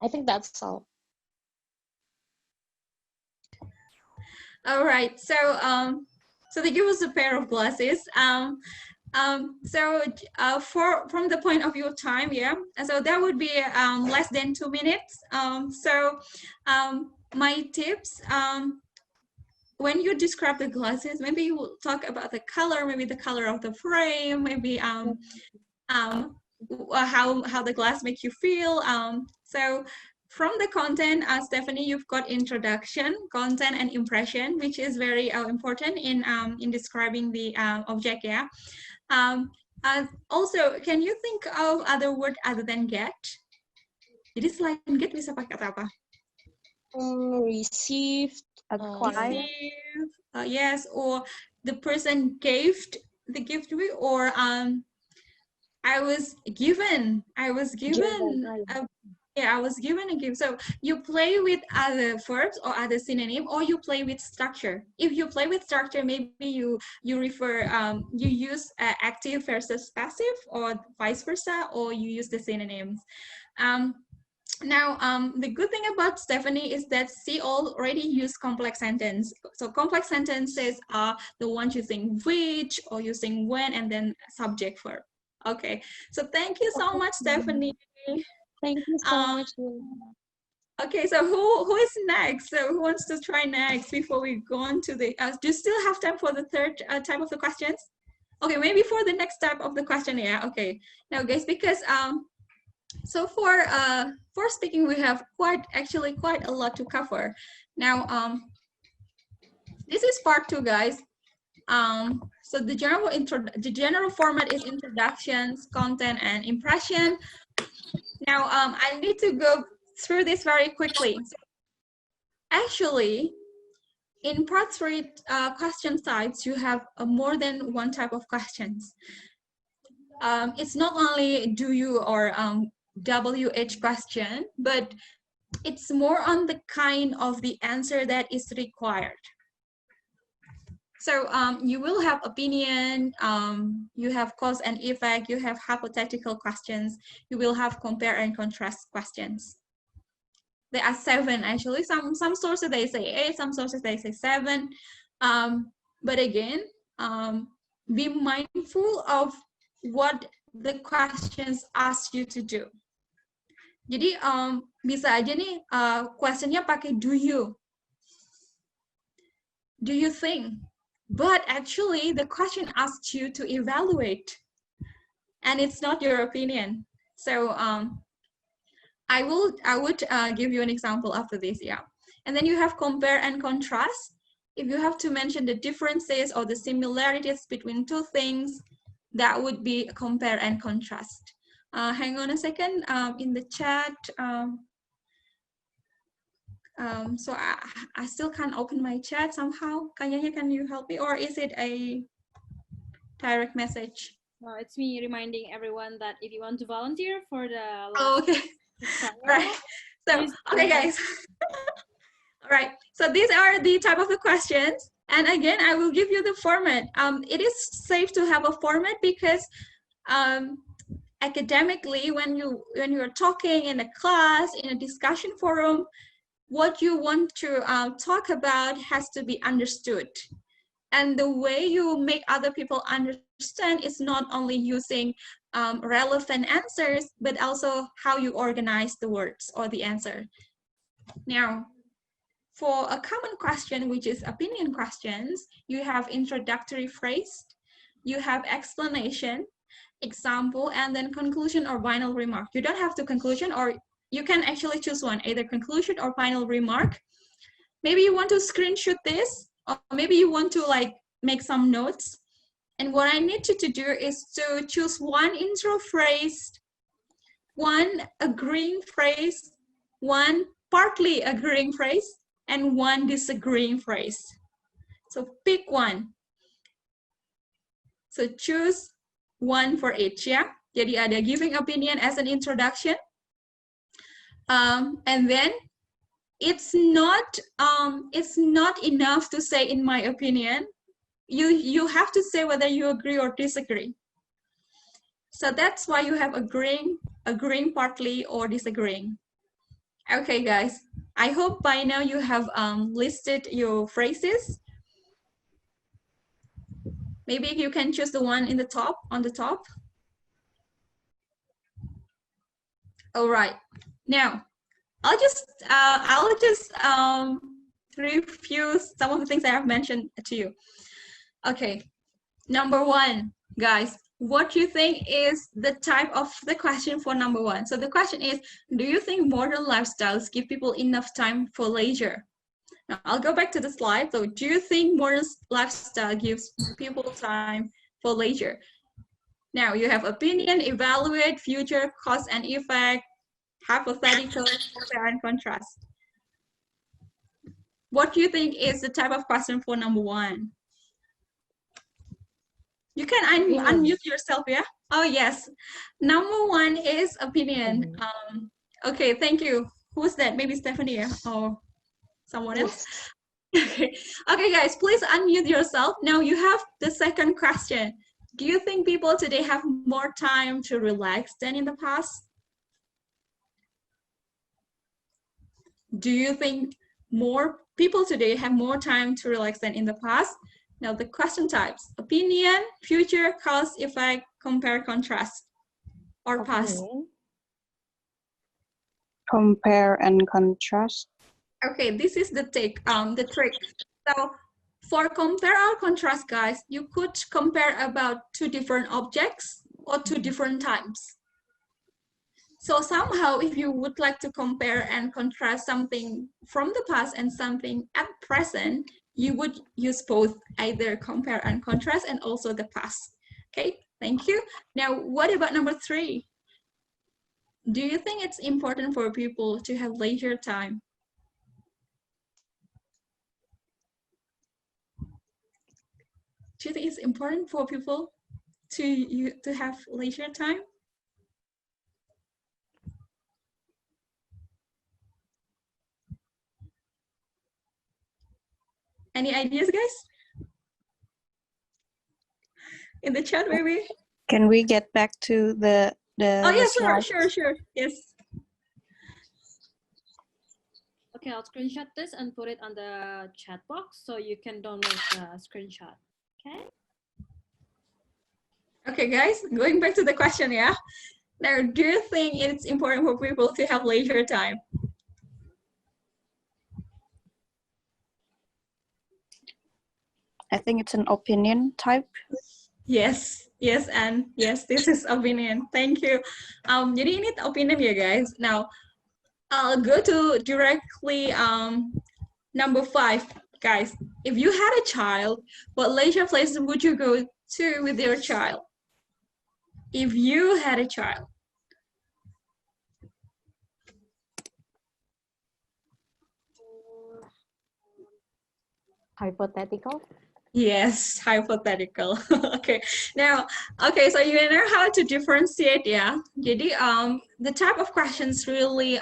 I think that's all. All right. So so they give us a pair of glasses. So from the point of view of time, yeah. And so that would be less than 2 minutes. So my tips, when you describe the glasses, maybe you will talk about the color, maybe the color of the frame, maybe how the glass make you feel. So from the content, Stephanie, you've got introduction, content, and impression, which is very important in describing the object. Yeah. Also, can you think of other word other than get? Jadi selain get bisa pakai kata apa? Received, Receive, yes, or the person gave the gift to me, or I was given yeah, I was given a gift. So you play with other verbs or other synonym, or you play with structure. If you play with structure, maybe you refer you use active versus passive, or vice versa, or you use the synonyms. Now, the good thing about Stephanie is that she already used complex sentence. So complex sentences are the ones using which or using when and then subject verb. Okay, so thank you so much, Stephanie. Thank you so much. Okay, so who is next? So who wants to try next before we go on to the, do you still have time for the third type of the questions? Okay, maybe for the next type of the question, yeah, okay. Now guys, because so for speaking, we have actually quite a lot to cover. Now, this is part 2, guys. So the general format is introductions, content, and impression. Now, I need to go through this very quickly. So, actually, in part 3 question types, you have more than one type of questions. It's not only do you or WH question, but it's more on the kind of the answer that is required. So you will have opinion, you have cause and effect, you have hypothetical questions, you will have compare and contrast questions. There are 7 actually. Some sources they say 8, some sources they say 7. But again, be mindful of what the questions ask you to do. Jadi bisa aja nih questionnya pakai do you think, but actually the question asks you to evaluate, and it's not your opinion. So I would give you an example after this, yeah. And then you have compare and contrast. If you have to mention the differences or the similarities between two things, that would be compare and contrast. Hang on a second, in the chat. So I still can't open my chat somehow. Kayaknya, can you help me? Or is it a direct message? No, it's me reminding everyone that if you want to volunteer for the last okay. Right. So, okay, guys. All right. So these are the type of the questions. And again, I will give you the format. It is safe to have a format because academically, when you're talking in a class, in a discussion forum, what you want to talk about has to be understood. And the way you make other people understand is not only using relevant answers, but also how you organize the words or the answer. Now, for a common question, which is opinion questions, you have introductory phrase, you have explanation, example, and then conclusion or final remark. You don't have to conclusion, or you can actually choose one, either conclusion or final remark. Maybe you want to screenshot this, or maybe you want to like make some notes. And what I need you to do is to choose one intro phrase, one agreeing phrase, one partly agreeing phrase, and one disagreeing phrase. So pick one. So choose one for each, yeah? Jadi ada giving opinion as an introduction. And then it's not enough to say in my opinion. You have to say whether you agree or disagree. So that's why you have agreeing partly, or disagreeing. Okay, guys. I hope by now you have listed your phrases. Maybe you can choose the one in the top, on the top. All right. Now, I'll just review some of the things I have mentioned to you. Okay, number one, guys, what do you think is the type of the question for number one? So the question is, do you think modern lifestyles give people enough time for leisure? Now, I'll go back to the slide. So do you think modern lifestyle gives people time for leisure? Now you have opinion, evaluate, future, cause and effect, hypothetical, compare and contrast. What do you think is the type of question for number one? You can unmute yourself, yeah? Oh, yes. Number one is opinion. Okay, thank you. Who's that? Maybe Stephanie, yeah? Or someone else? Okay. Okay, guys, please unmute yourself. Now you have the second question. Do you think people today have more time to relax than in the past? Do you think more people today have more time to relax than in the past? Now the question types: opinion, future, cause, effect, compare, contrast, or past. Compare and contrast. Okay, this is the trick. So for compare or contrast, guys, you could compare about two different objects or two different times. So somehow, if you would like to compare and contrast something from the past and something at present, you would use both, either compare and contrast and also the past. Okay, thank you. Now, what about number three? Do you think it's important for people to have leisure time? Do you think it's important for people to have leisure time? Any ideas, guys? In the chat, maybe? Can we get back to the Oh, yeah, slide? sure. Yes. Okay, I'll screenshot this and put it on the chat box so you can download the screenshot. Okay? Okay, guys, going back to the question, yeah? Now, do you think it's important for people to have leisure time? I think it's an opinion type. Yes, and yes, this is opinion. Thank you. Jadi ini opinion ya, guys. Now, I'll go to directly number 5, guys. If you had a child, what leisure place would you go to with your child? If you had a child. Hypothetical? Yes, hypothetical. Okay. Now, okay, so you know how to differentiate, yeah? Jadi, the type of questions really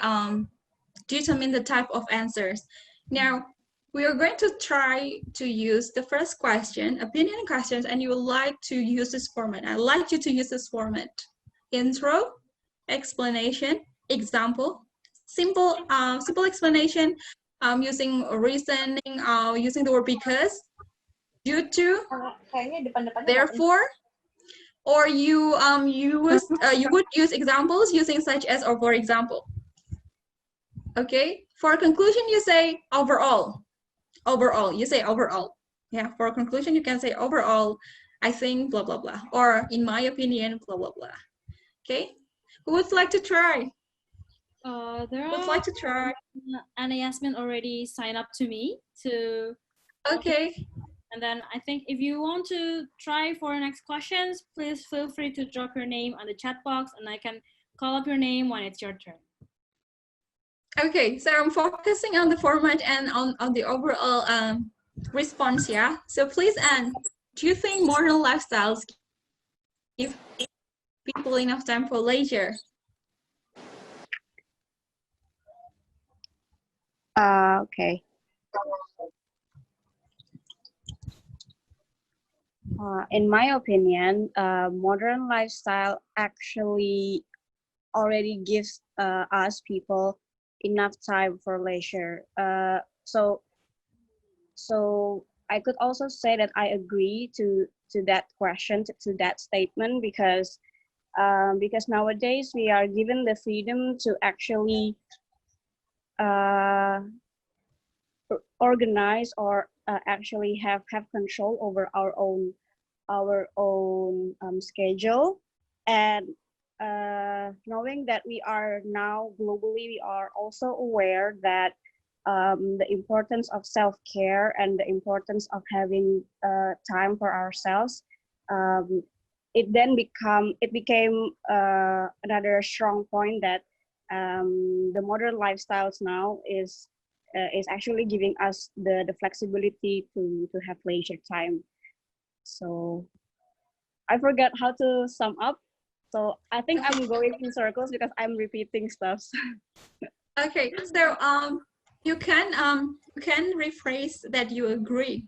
determine the type of answers. Now, we are going to try to use the first question, opinion questions, and you would like to use this format. I'd like you to use this format: intro, explanation, example, simple explanation, using reasoning, using the word because, due to, therefore, or you would use examples using such as or for example. Okay, for a conclusion you say overall. You say overall. Yeah, for a conclusion you can say overall, I think blah blah blah, or in my opinion blah blah blah. Okay, who would like to try? Would like to try? Anna Yasmin already signed up to me to. Okay. And then I think if you want to try for the next questions, please feel free to drop your name on the chat box and I can call up your name when it's your turn. Okay, so I'm focusing on the format and on the overall response, yeah? So please, Anne, do you think modern lifestyles give people enough time for leisure? Okay. In my opinion, modern lifestyle actually already gives us people enough time for leisure. So I could also say that I agree to that question, to that statement, because nowadays we are given the freedom to actually uh, organize or actually have control over our own schedule, and knowing that we are now globally, we are also aware that the importance of self-care and the importance of having time for ourselves. It became another strong point that the modern lifestyles now is actually giving us the flexibility to have leisure time. So I forgot how to sum up. So I think I'm going in circles because I'm repeating stuff. Okay, so you can rephrase that you agree.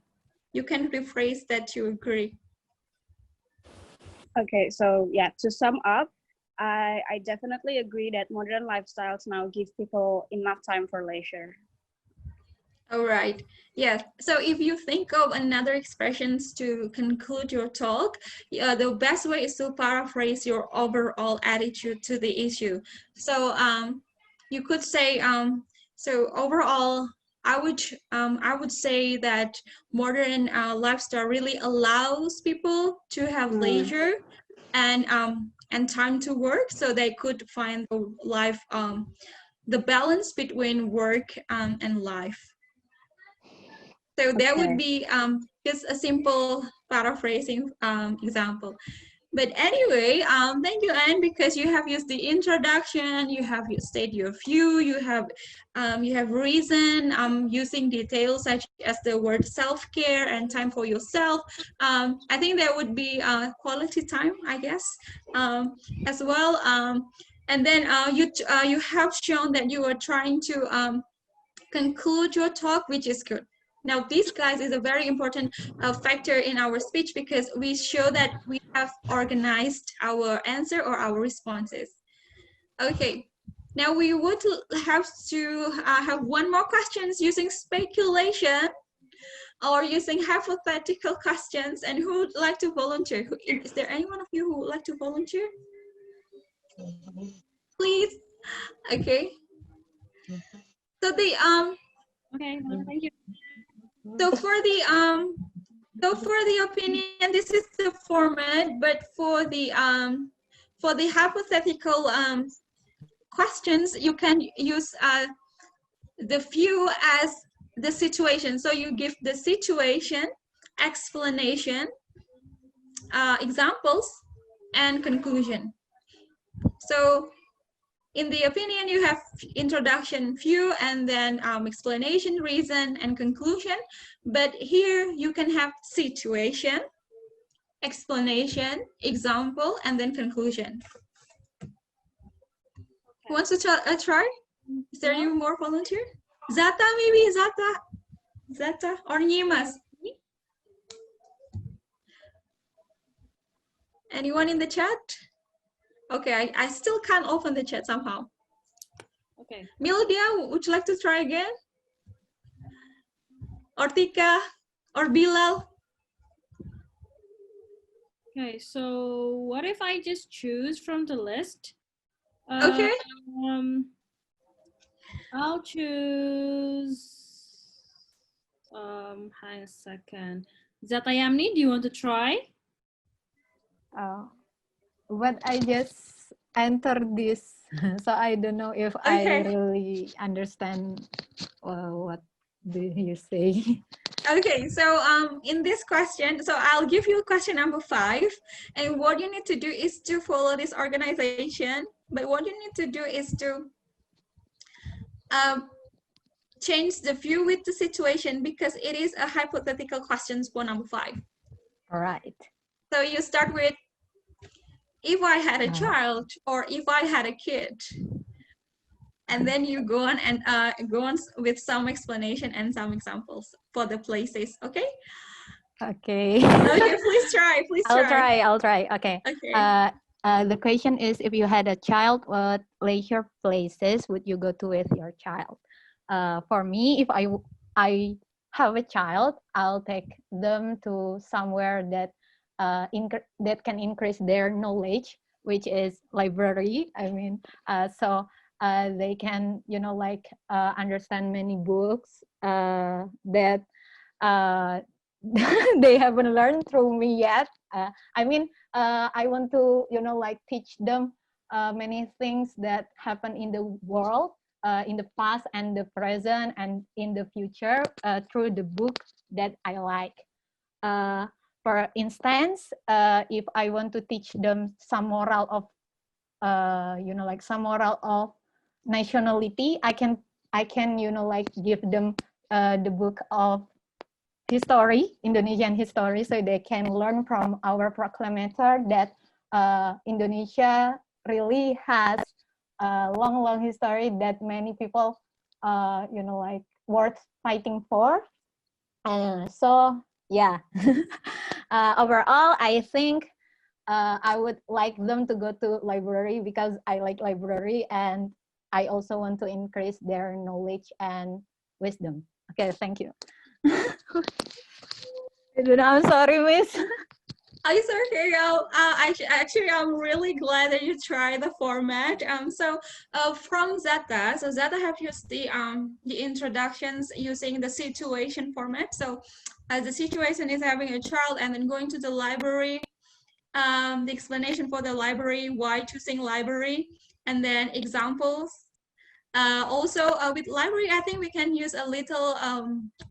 You can rephrase that you agree. Okay, so yeah, to sum up, I definitely agree that modern lifestyles now give people enough time for leisure. All right. Yes. So if you think of another expressions to conclude your talk, the best way is to paraphrase your overall attitude to the issue. So you could say, so overall, I would say that modern lifestyle really allows people to have leisure and time to work, so they could find the life the balance between work and life. So that would be just a simple paraphrasing example. But anyway, thank you, Anne, because you have used the introduction, you have stated your view, you have reason using details such as the word self-care and time for yourself. I think that would be quality time, I guess, as well. And then you have shown that you are trying to conclude your talk, which is good. Now, this, guys, is a very important factor in our speech because we show that we have organized our answer or our responses. Okay, now we would have to have one more questions using speculation or using hypothetical questions. And who would like to volunteer? Is there anyone of you who would like to volunteer? Please. Okay. So the Okay, thank you. So for the opinion, this is the format, but for the hypothetical questions, you can use the view as the situation. So you give the situation, explanation, examples, and conclusion. So in the opinion, you have introduction, view, and then explanation, reason, and conclusion. But here you can have situation, explanation, example, and then conclusion. Who wants to try? Is there any more volunteer? Zata, maybe? Zata or Nimas? Anyone in the chat? Okay, I still can't open the chat somehow. Okay. Milodia, would you like to try again? Or Tika? Or Bilal? Okay, so what if I just choose from the list? Okay. I'll choose. Hang a second. Zatayamni, do you want to try? But I just entered this, so I don't know if I really understand what do you say. Okay, so in this question, so I'll give you question number 5, and what you need to do is to follow this organization, but what you need to do is to change the view with the situation because it is a hypothetical question for number 5. All right. So you start with, if I had a child or if I had a kid, and then you go on and go on with some explanation and some examples for the places. Okay. Okay. Okay, please try. Please try. I'll try. Okay. Okay. The question is, if you had a child, what leisure places would you go to with your child? For me, if I have a child, I'll take them to somewhere that that can increase their knowledge, which is library. I mean, so they can, understand many books that they haven't learned through me yet. I want to, teach them many things that happen in the world, in the past and the present and in the future through the book that I like. For instance, if I want to teach them some moral of, some moral of nationality, I can, give them the book of history, Indonesian history, so they can learn from our proclamator that Indonesia really has a long history that many people, worth fighting for. So yeah, overall, I think I would like them to go to library because I like library and I also want to increase their knowledge and wisdom. Okay, thank you. I'm sorry, Miss. It's okay, girl. Actually, I'm really glad that you tried the format. From Zata, so Zata have used the introductions using the situation format. So, the situation is having a child and then going to the library. The explanation for the library, why choosing library, and then examples. Also, with library, I think we can use a little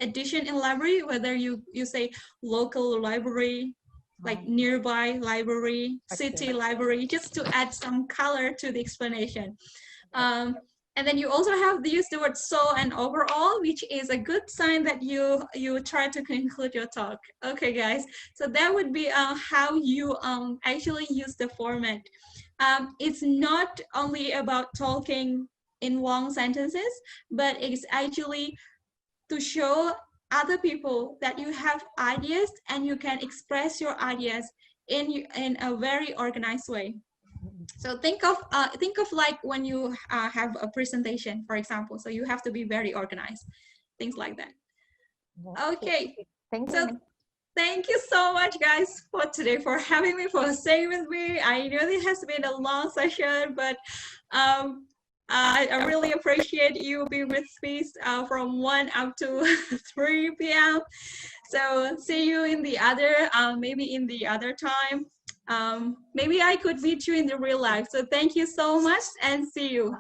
addition in library, whether you say local library, like nearby library, city library, just to add some color to the explanation. And then you also have to use the word so and overall, which is a good sign that you try to conclude your talk. Okay, guys. So that would be how you actually use the format. It's not only about talking in long sentences, but it's actually to show other people that you have ideas and you can express your ideas in a very organized way. So think of like when you have a presentation, for example. So you have to be very organized, things like that. Okay. Thank you. So thank you so much, guys, for today, for having me, for staying with me. I know it has been a long session, but I really appreciate you being with me from 1 up to 3 p.m. So see you in the other, maybe in the other time. Maybe I could meet you in the real life. So thank you so much and see you.